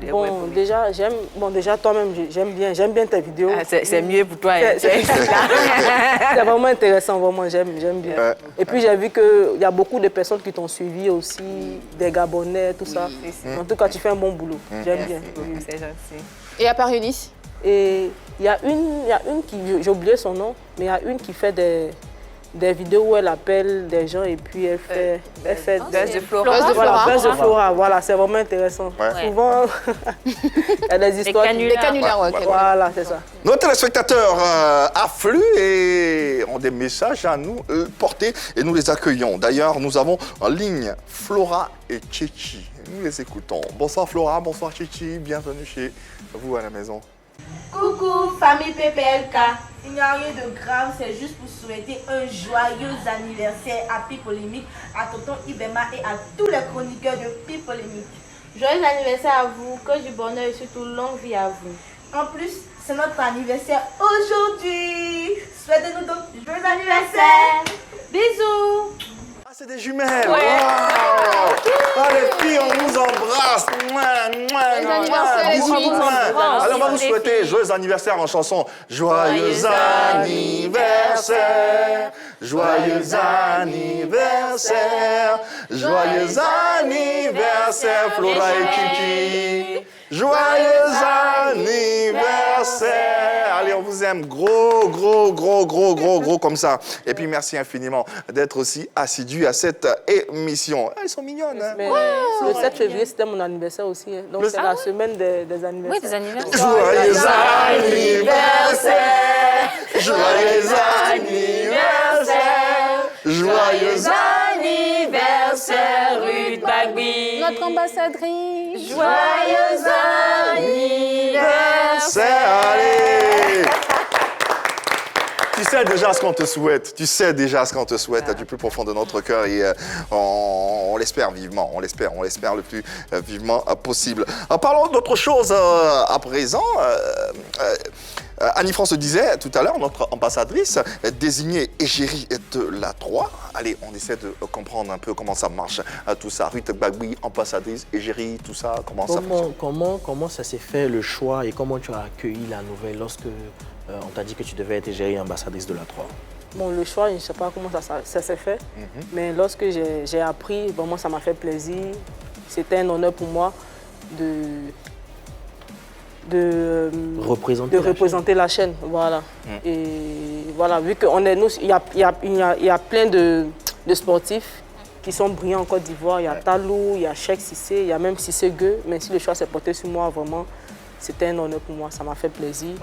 Bon, déjà, toi-même, j'aime bien tes vidéos. Ah, c'est mieux pour toi. Hein. C'est vraiment intéressant, vraiment, j'aime bien. Ouais. Et puis j'ai vu qu'il y a beaucoup de personnes qui t'ont suivi aussi, des Gabonais, tout ça. En tout cas, tu fais un bon boulot. J'aime bien. C'est gentil. Et à part Eunice? Et il y a une qui, j'ai oublié son nom, mais il y a une qui fait des vidéos où elle appelle des gens et puis elle fait Buzz de Flora. Buzz de voilà, Flora. Buzz de Flora, voilà, c'est vraiment intéressant. Ouais. Souvent, il y a des histoires. Des canulars, ouais. Voilà, c'est ça. Nos téléspectateurs affluent et ont des messages à nous porter et nous les accueillons. D'ailleurs, nous avons en ligne Flora et Chichi. Nous les écoutons. Bonsoir Flora, bonsoir Chichi, bienvenue chez vous à la maison. Coucou famille PPLK, il n'y a rien de grave, c'est juste pour souhaiter un joyeux anniversaire à Pi Polémique, à Tonton Ibema et à tous les chroniqueurs de Pi Polémique. Joyeux anniversaire à vous, que du bonheur et surtout longue vie à vous. En plus, c'est notre anniversaire aujourd'hui. Souhaitez-nous donc joyeux anniversaire. Bisous. Ah, c'est des jumelles. Wow. Ah, les filles, on vous embrasse. Bisous. Alors, on va vous souhaiter joyeux anniversaire en chanson. Joyeux anniversaire. Joyeux anniversaire. Joyeux anniversaire, Flora et Kiki. Joyeux anniversaire. Allez, on vous aime gros comme ça. Et puis, merci infiniment d'être aussi assidus à cette émission. Elles sont mignonnes, hein? Mais le 7 février, c'était mon anniversaire aussi. Hein. Donc, c'est la semaine des anniversaires. Oui, des anniversaires. Joyeux anniversaire. Joyeux anniversaire. Joyeux anniversaire, Ruth Bagby. Notre ambassadrice. Joyeux anniversaire. Allez. Tu sais déjà ce qu'on te souhaite. Tu sais déjà ce qu'on te souhaite du plus profond de notre cœur et on l'espère vivement. On l'espère le plus vivement possible. Parlons d'autre chose à présent. Annie-France disait tout à l'heure, notre ambassadrice désignée égérie de la 3. Allez, on essaie de comprendre un peu comment ça marche, tout ça. Ruth Gbagui, ambassadrice, égérie, tout ça, comment ça fonctionne? Comment ça s'est fait le choix et comment tu as accueilli la nouvelle lorsque on t'a dit que tu devais être égérie ambassadrice de la 3? Bon, le choix, je ne sais pas comment ça s'est fait, mais lorsque j'ai appris, vraiment, ça m'a fait plaisir. C'était un honneur pour moi de représenter la chaîne, voilà. Et voilà, vu qu'on est nous, il y a plein de sportifs qui sont brillants en Côte d'Ivoire. Il y a Talou, il y a Cheikh Cissé, il y a même Cissé Gueux. Mais si le choix s'est porté sur moi, vraiment, c'était un honneur pour moi. Ça m'a fait plaisir.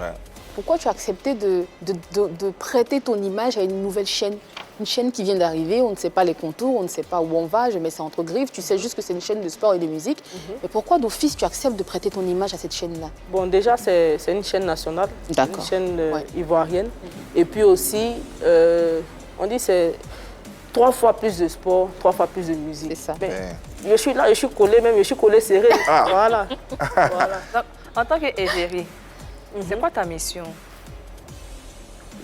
Pourquoi tu as accepté de prêter ton image à une nouvelle chaîne? Une chaîne qui vient d'arriver, on ne sait pas les contours, on ne sait pas où on va, je mets ça entre griffes, tu sais juste que c'est une chaîne de sport et de musique. Mais pourquoi d'office tu acceptes de prêter ton image à cette chaîne-là? Bon, déjà, c'est une chaîne nationale, une chaîne ivoirienne. Et puis aussi, on dit c'est 3 fois plus de sport, 3 fois plus de musique. C'est ça. Je suis là, je suis collé même, je suis collé serré. Voilà. Donc, en tant qu'égérie, c'est quoi ta mission?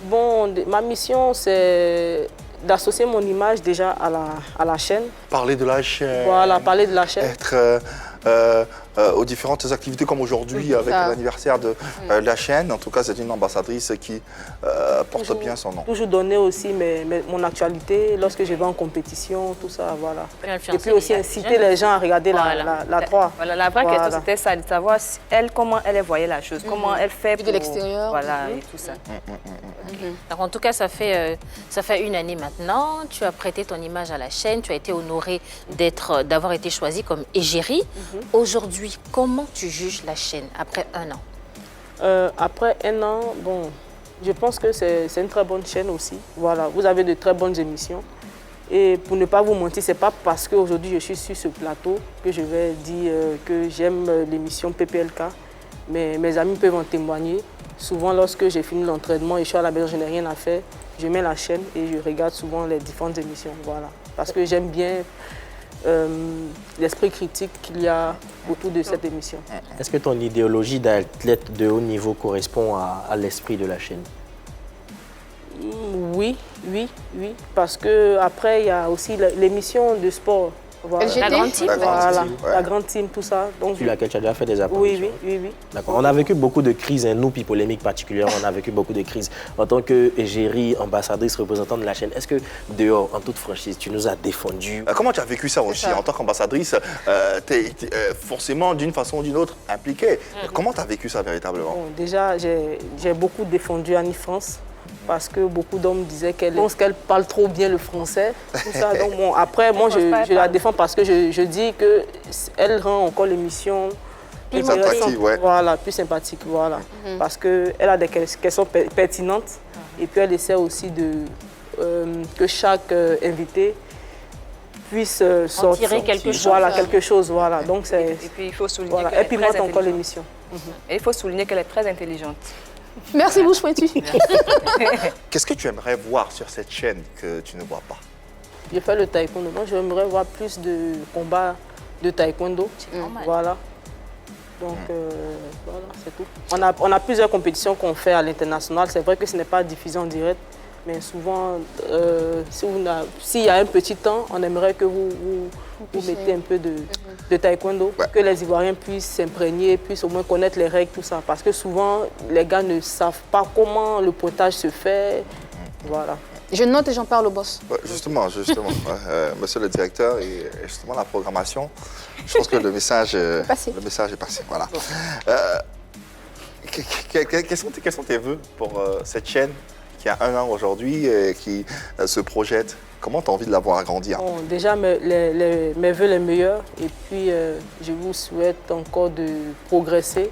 Bon, ma mission, c'est d'associer mon image déjà à la chaîne. Parler de la chaîne. Voilà, parler de la chaîne. Être aux différentes activités comme aujourd'hui avec l'anniversaire de la chaîne. En tout cas, c'est une ambassadrice qui porte bien son nom. Toujours donner aussi mon actualité lorsque je vais en compétition, tout ça, voilà. Et puis aussi inciter les gens à regarder la 3. Voilà, la vraie question, c'était ça, de savoir elle, comment elle voyait la chose, comment elle fait de l'extérieur. Voilà, et tout ça. Alors, en tout cas, ça fait 1 année maintenant. Tu as prêté ton image à la chaîne. Tu as été honorée d'avoir été choisie comme égérie. Aujourd'hui, comment tu juges la chaîne après 1 an? Après 1 an, bon, je pense que c'est une très bonne chaîne aussi. Voilà, vous avez de très bonnes émissions. Et pour ne pas vous mentir, ce n'est pas parce qu'aujourd'hui je suis sur ce plateau que je vais dire que j'aime l'émission PPLK. Mais mes amis peuvent en témoigner. Souvent, lorsque j'ai fini l'entraînement et je suis à la maison, je n'ai rien à faire, je mets la chaîne et je regarde souvent les différentes émissions. Voilà. Parce que j'aime bien l'esprit critique qu'il y a autour de cette émission. Est-ce que ton idéologie d'athlète de haut niveau correspond à l'esprit de la chaîne? Oui. Parce qu'après, il y a aussi l'émission de sport. Voilà. La grande team. La grande team, tout ça. Donc, Sur laquelle tu as déjà fait des apparitions? Oui. D'accord. On a vécu beaucoup de crises, nous, puis polémiques particulièrement, on a vécu beaucoup de crises. En tant qu'égérie, ambassadrice, représentante de la chaîne, est-ce que dehors, en toute franchise, tu nous as défendu? Comment tu as vécu ça aussi? En tant qu'ambassadrice, tu es forcément d'une façon ou d'une autre impliquée. Comment tu as vécu ça véritablement? Bon, déjà, j'ai beaucoup défendu Annie-France. Parce que beaucoup d'hommes disaient qu'elle parle trop bien le français. Tout ça. Donc, bon, après, moi, je la défends parce que je dis qu'elle rend encore l'émission plus sympathique. Voilà, plus sympathique. Voilà. Parce qu'elle a des questions pertinentes. Et puis, elle essaie aussi que chaque invité puisse sortir quelque chose. Voilà, quelque chose. Voilà. Donc, et puis, il faut souligner voilà. qu'elle est puis, très encore l'émission. Et il faut souligner qu'elle est très intelligente. Merci, Bouche Pointue. Qu'est-ce que tu aimerais voir sur cette chaîne que tu ne vois pas? Je fais le taekwondo. Moi, j'aimerais voir plus de combats de taekwondo. Voilà. Donc, voilà, c'est tout. On a plusieurs compétitions qu'on fait à l'international. C'est vrai que ce n'est pas diffusé en direct. Mais souvent, s'il y a un petit temps, on aimerait que vous mettez un peu de taekwondo, que les Ivoiriens puissent s'imprégner, puissent au moins connaître les règles, tout ça. Parce que souvent, les gars ne savent pas comment le pointage se fait. Voilà. Je note et j'en parle au boss. Ouais, justement. Monsieur le directeur, et justement la programmation, je pense que le message est passé. Voilà. Quels sont tes vœux pour cette chaîne qui a 1 an aujourd'hui et qui se projette? Comment tu as envie de la voir grandir? Bon, déjà, mes vœux les meilleurs. Et puis, je vous souhaite encore de progresser,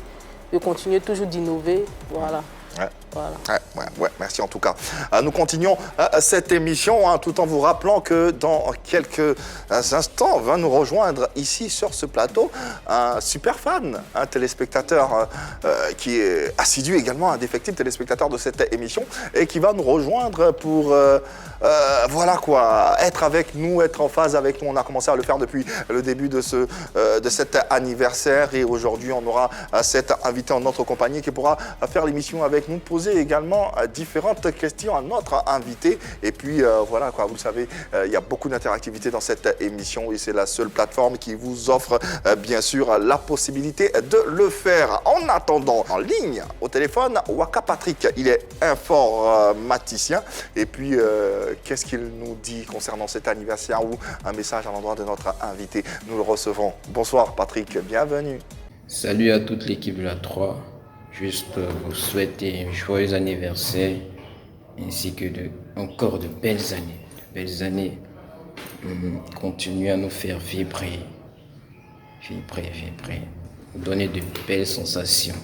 de continuer toujours d'innover. Voilà. Ouais, merci en tout cas. Nous continuons cette émission tout en vous rappelant que dans quelques instants va nous rejoindre ici sur ce plateau un super fan, un téléspectateur qui est assidu également, un défectible téléspectateur de cette émission et qui va nous rejoindre pour voilà quoi, être avec nous, être en phase avec nous. On a commencé à le faire depuis le début de cet anniversaire et aujourd'hui on aura cet invité en notre compagnie qui pourra faire l'émission avec nous, poser également différentes questions à notre invité. Et puis voilà quoi, vous le savez, il y a beaucoup d'interactivité dans cette émission et c'est la seule plateforme qui vous offre bien sûr la possibilité de le faire. En attendant, en ligne, au téléphone, Waka Patrick, il est informaticien. Et puis, qu'est-ce qu'il nous dit concernant cet anniversaire ou un message à l'endroit de notre invité? Nous le recevons. Bonsoir Patrick, bienvenue. Salut à toute l'équipe de la 3. Juste vous souhaiter un joyeux anniversaire ainsi que encore de belles années. Continuez à nous faire vibrer, nous donner de belles sensations.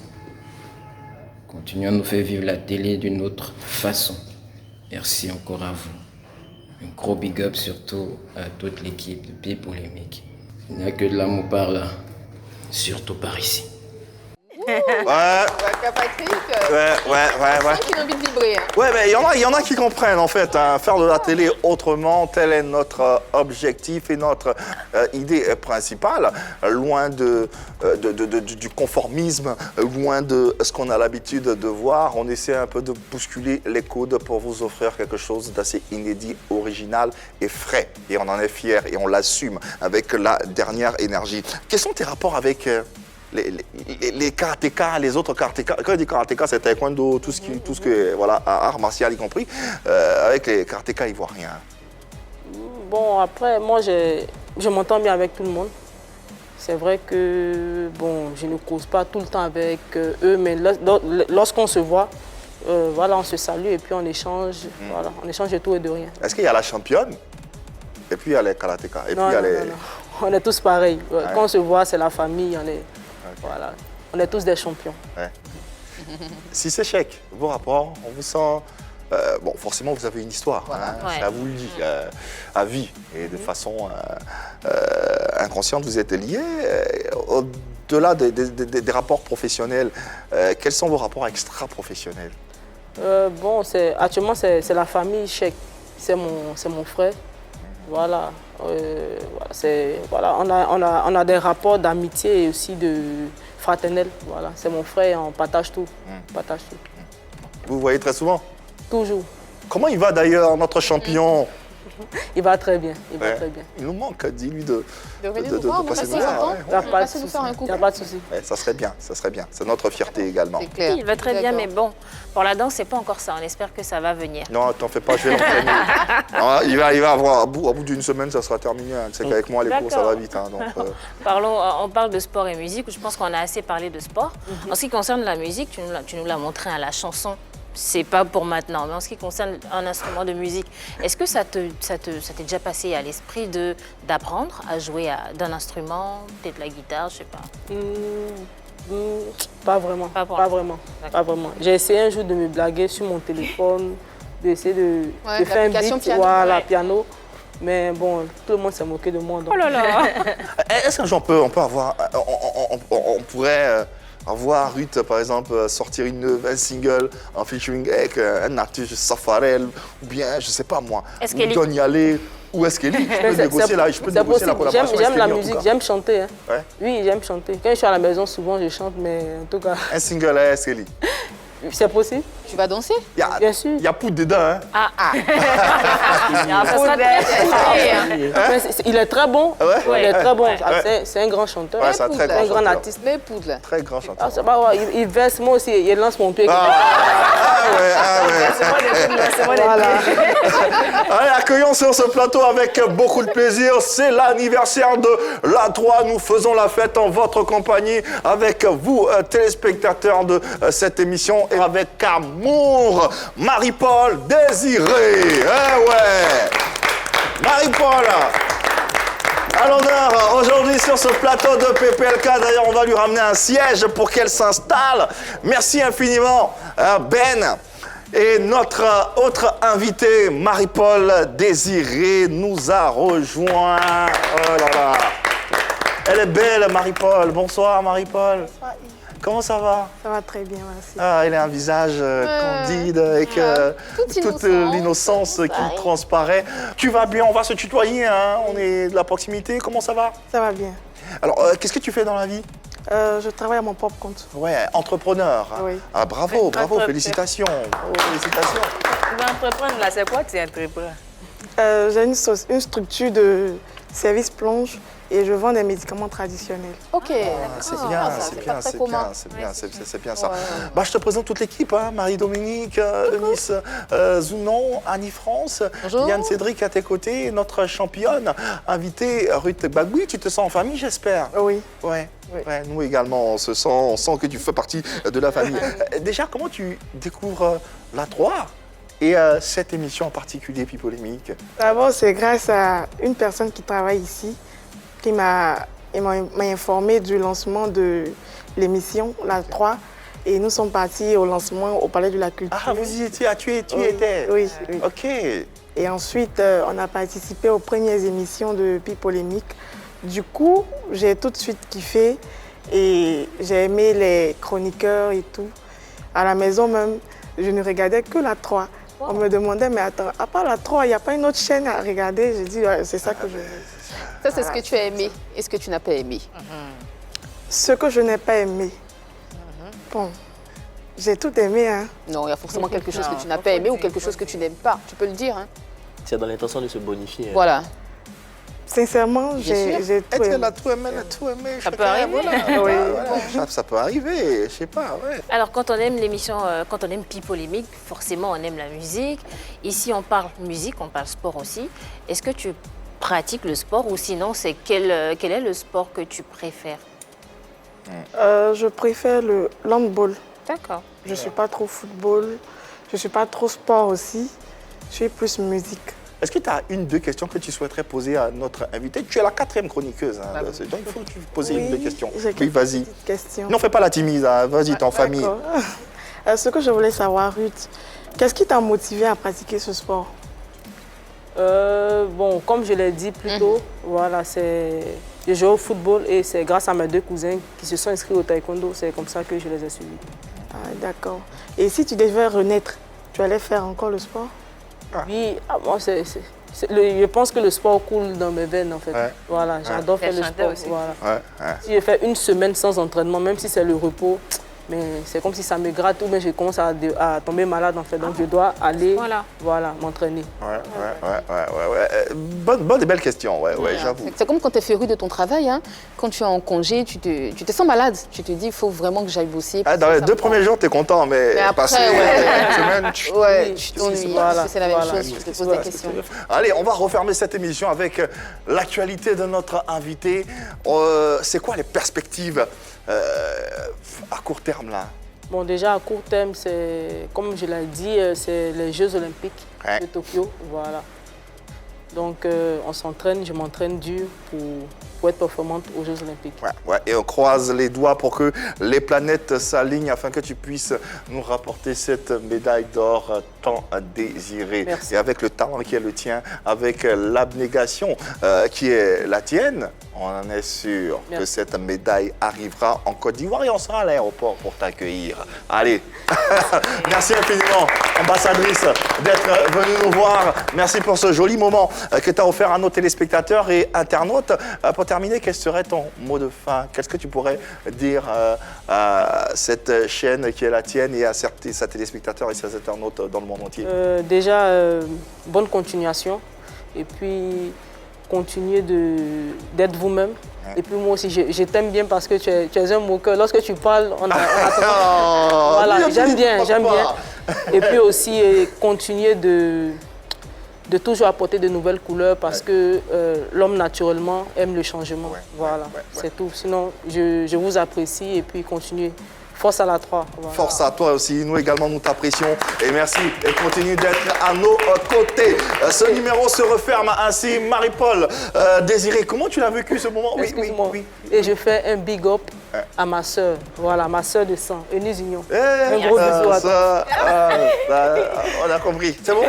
Continuez à nous faire vivre la télé d'une autre façon. Merci encore à vous. Un gros big up surtout à toute l'équipe de Pi Polémique. Il n'y a que de l'amour par là, surtout par ici. Waka Patrick. Ouais. Qui a envie de vibrer. Ouais, mais il y en a qui comprennent en fait, faire de la télé autrement, tel est notre objectif et notre idée principale, loin du conformisme, loin de ce qu'on a l'habitude de voir. On essaie un peu de bousculer les codes pour vous offrir quelque chose d'assez inédit, original et frais. Et on en est fiers et on l'assume avec la dernière énergie. Quels sont tes rapports avec les karatékas, les autres karatékas? Quand je dis karatéka, c'est taekwondo, tout ce que voilà, art martial y compris, avec les karatékas ivoiriens. Bon, après, moi, je m'entends bien avec tout le monde. C'est vrai que, bon, je ne cause pas tout le temps avec eux, mais lorsqu'on se voit, voilà, on se salue et puis on échange, voilà, on échange de tout et de rien. Est-ce qu'il y a la championne et puis il y a les karatékas Non. On est tous pareils. Ouais. Quand on se voit, c'est la famille, voilà. On est tous des champions. Ouais. Si c'est chèque, vos rapports, on vous sent... bon, forcément, vous avez une histoire. Voilà. Ça vous lie à vie. Et de façon inconsciente, vous êtes liés. Au-delà des rapports professionnels, quels sont vos rapports extra-professionnels? Bon, actuellement, c'est la famille chèque. C'est mon frère. Voilà. On a des rapports d'amitié et aussi de fraternel. Voilà. C'est mon frère et on partage tout. Vous voyez très souvent? Toujours. Comment il va d'ailleurs, notre champion? Il va très bien. Il nous manque, dis-lui de passer nous voir. Il n'y a pas de souci. Ouais, ça serait bien. C'est notre fierté également. C'est clair. Il va très bien, mais bon, pour la danse, c'est pas encore ça. On espère que ça va venir. Non, t'en fais pas, je vais l'entraîner. Il va avoir, au bout d'une semaine, ça sera terminé. C'est qu'avec moi, les cours, ça va vite. Donc, on parle de sport et musique. Je pense qu'on a assez parlé de sport. En ce qui concerne la musique, tu nous l'as montré à la chanson. C'est pas pour maintenant, mais en ce qui concerne un instrument de musique, est-ce que ça t'est déjà passé à l'esprit d'apprendre à jouer d'un instrument, peut-être la guitare, je sais pas? Pas vraiment. J'ai essayé un jour de me blaguer sur mon téléphone, d'essayer de faire un beat, piano. Mais bon, tout le monde s'est moqué de moi. Donc. Oh là là. Est-ce qu'un jour on peut avoir, on pourrait voir Ruth, par exemple, sortir un single en featuring avec un artiste, Safarel, ou bien, je sais pas moi, Donny Allé, ou Eskelly. Je peux négocier la collaboration. J'aime la musique, j'aime chanter. Oui, j'aime chanter. Quand je suis à la maison, souvent je chante, mais en tout cas... Un single à Eskelly. C'est possible? Tu vas danser? Bien sûr. Il y a poudre dedans, hein? Ça sera très Il est très bon. Ouais. Il est très bon. C'est un grand chanteur. Ouais, c'est un très grand un chanteur. grand artiste. Les poudres, là. Très grand chanteur. Ah, c'est pas vrai. Il verse, moi aussi, il lance mon pied. C'est moi les pieds. Allez, accueillons sur ce plateau avec beaucoup de plaisir. C'est l'anniversaire de la 3. Nous faisons la fête en votre compagnie avec vous, téléspectateurs de cette émission, et avec amour, Marie-Paul Désiré. Marie-Paul, à l'honneur aujourd'hui sur ce plateau de PPLK. D'ailleurs, on va lui ramener un siège pour qu'elle s'installe. Merci infiniment, Ben. Et notre autre invitée, Marie-Paul Désiré, nous a rejoint. Oh là là. Elle est belle, Marie-Paul. Bonsoir, Marie-Paul. Bonsoir. Comment ça va? Ça va très bien, merci. Ah, elle a un visage candide avec toute l'innocence qui transparaît. Tu vas bien, on va se tutoyer, hein? On est de la proximité. Comment ça va? Ça va bien. Alors, qu'est-ce que tu fais dans la vie? Je travaille à mon propre compte. Ouais, entrepreneur. Oui. Ah, bravo, félicitations. Félicitations. Mais entreprendre, là, c'est quoi tu entreprends? J'ai une structure de service plonge et je vends des médicaments traditionnels. Ok, c'est bien, c'est bien ça. Bah, je te présente toute l'équipe, hein. Marie-Dominique, Eunice Zounon, Annie-France, Yann Cédric à tes côtés, notre championne invitée Ruth Gbagui. Tu te sens en famille, j'espère? Oui. Ouais. Nous également, on sent que tu fais partie de la famille. Déjà, comment tu découvres la 3 et cette émission en particulier, Pipolémique? D'abord, c'est grâce à une personne qui travaille ici qui m'a informé du lancement de l'émission, la 3. Et nous sommes partis au lancement au Palais de la Culture. Ah, vous y étiez, tu étais? Oui. Ok. Et ensuite, on a participé aux premières émissions de Pipolémique. Du coup, j'ai tout de suite kiffé et j'ai aimé les chroniqueurs et tout. À la maison même, je ne regardais que la 3. On me demandait, mais attends, à part la 3, il n'y a pas une autre chaîne à regarder? J'ai dit, ouais, c'est ça que je veux. Ça, c'est ce que tu as aimé et ce que tu n'as pas aimé. Ce que je n'ai pas aimé. Bon, j'ai tout aimé, hein. Non, il y a forcément quelque chose que tu n'as pas aimé ou quelque chose que tu n'aimes pas. Tu peux le dire, hein. C'est dans l'intention de se bonifier. Voilà. Sincèrement, j'ai tout aimé. Elle a tout aimé, Ça peut arriver. Ça peut arriver, je sais pas, ouais. Alors, quand on aime l'émission, quand on aime Pipolémique, forcément, on aime la musique. Ici, on parle musique, on parle sport aussi. Est-ce que tu pratiques le sport ou sinon, quel est le sport que tu préfères? Je préfère le handball. D'accord. Je ne suis pas trop football, je ne suis pas trop sport aussi. Je suis plus musique. Est-ce que tu as deux questions que tu souhaiterais poser à notre invitée? Tu es la 4e chroniqueuse, hein, donc il faut que tu poses une deux questions. Oui, vas-y. Non, fais pas la timide, hein. Vas-y, t'es en famille. Ce que je voulais savoir, Ruth, qu'est-ce qui t'a motivé à pratiquer ce sport? Bon, comme je l'ai dit plus tôt, voilà, je joue au football et c'est grâce à mes 2 cousins qui se sont inscrits au taekwondo, c'est comme ça que je les ai suivis. Ah, d'accord. Et si tu devais renaître, tu allais faire encore le sport? Oui, moi, je pense que le sport coule dans mes veines, en fait. Voilà, j'adore faire le sport. Voilà. Si je fais une semaine sans entraînement, même si c'est le repos, mais c'est comme si ça me gratte ou bien je commence à tomber malade, en fait. Donc, je dois aller m'entraîner. Bonne et belle question, j'avoue. C'est comme quand tu es féru de ton travail, hein. Quand tu es en congé, tu te sens malade. Tu te dis, il faut vraiment que j'aille bosser. Dans les 2 premiers jours, tu es content, mais après, une semaine, tu t'ennuies. C'est la même chose, tu te poses des questions. Allez, on va refermer cette émission avec l'actualité de notre invité. C'est quoi les perspectives à court terme, là? Bon, déjà, à court terme, comme je l'ai dit, c'est les Jeux Olympiques de Tokyo. Voilà. Donc, on s'entraîne, je m'entraîne dur pour être performante aux Jeux Olympiques. Et on croise les doigts pour que les planètes s'alignent afin que tu puisses nous rapporter cette médaille d'or tant désirée. Merci. Et avec le talent qui est le tien, avec l'abnégation qui est la tienne, on en est sûr que cette médaille arrivera en Côte d'Ivoire et on sera à l'aéroport pour t'accueillir. Allez, merci infiniment, ambassadrice, d'être venue nous voir. Merci pour ce joli moment que tu as offert à nos téléspectateurs et internautes. Pour terminer, terminer, quel serait ton mot de fin? Qu'est-ce que tu pourrais dire à cette chaîne qui est la tienne et à ses téléspectateurs et ses internautes dans le monde entier? Déjà, bonne continuation. Et puis, continuez d'être vous-même. Et puis moi aussi, je t'aime bien parce que tu es un moqueur. Lorsque tu parles, on a voilà, j'aime bien. Et puis aussi, continuer de toujours apporter de nouvelles couleurs parce que l'homme, naturellement, aime le changement. Voilà, c'est tout. Sinon, je vous apprécie et puis continuez. Force à la 3. Voilà. Force à toi aussi. Nous également, nous t'apprécions. Et merci. Et continue d'être à nos côtés. Ce numéro se referme ainsi. Marie-Paul, Désiré, comment tu l'as vécu ce moment? Excuse-moi. Oui. Et je fais un big up à ma soeur. Voilà, ma soeur de sang, Eunice Union. Un gros bisou à toi. On a compris. C'est bon?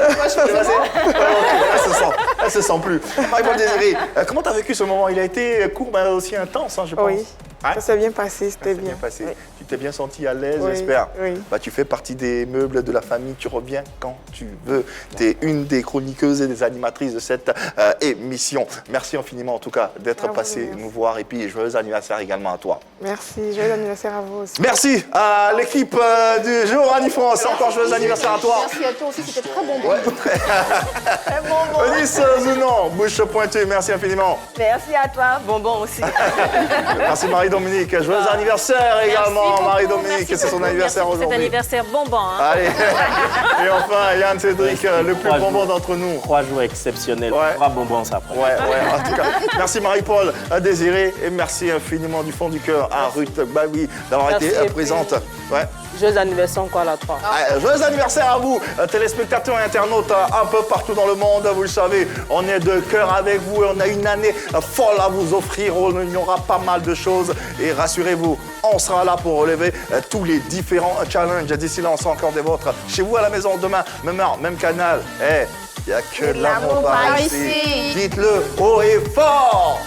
Elle se sent plus. Marie-Paul, Désiré, comment tu as vécu ce moment? Il a été court, mais aussi intense, hein, je pense. Oui. Ça s'est bien passé, c'était bien. Passé. Oui. Tu t'es bien senti à l'aise, oui, j'espère. Oui. Bah, tu fais partie des meubles de la famille, tu reviens quand tu veux. Tu es une des chroniqueuses et des animatrices de cette émission. Merci infiniment en tout cas d'être passé nous voir et puis joyeux anniversaire également à toi. Merci, joyeux anniversaire à vous aussi. Merci à l'équipe du jour Annie France. Encore joyeux anniversaire à toi. Merci à toi aussi, c'était très bon. Eunice Zounon, bouche pointue, merci infiniment. Merci à toi, bonbon aussi. Merci Marie-Dominique, joyeux anniversaire également Marie-Dominique, c'est son anniversaire aujourd'hui. C'est anniversaire bonbon. Hein. Allez. Et enfin Yann Cédric, le plus bonbon d'entre nous. 3 jours exceptionnels, 3 bonbons ça prend. Ouais, en tout cas, merci Marie-Paul, Désiré et merci infiniment du fond du cœur à Ruth Gbagui d'avoir été présente. Joyeux anniversaire encore à la 3. Joyeux anniversaire à vous, téléspectateurs et internautes un peu partout dans le monde. Vous le savez, on est de cœur avec vous et on a une année folle à vous offrir. Il y aura pas mal de choses et rassurez-vous, on sera là pour relever tous les différents challenges. D'ici là, on sera encore des vôtres. Chez vous à la maison demain, même heure, même canal. Il n'y a que de l'amour par ici. Dites-le haut et fort.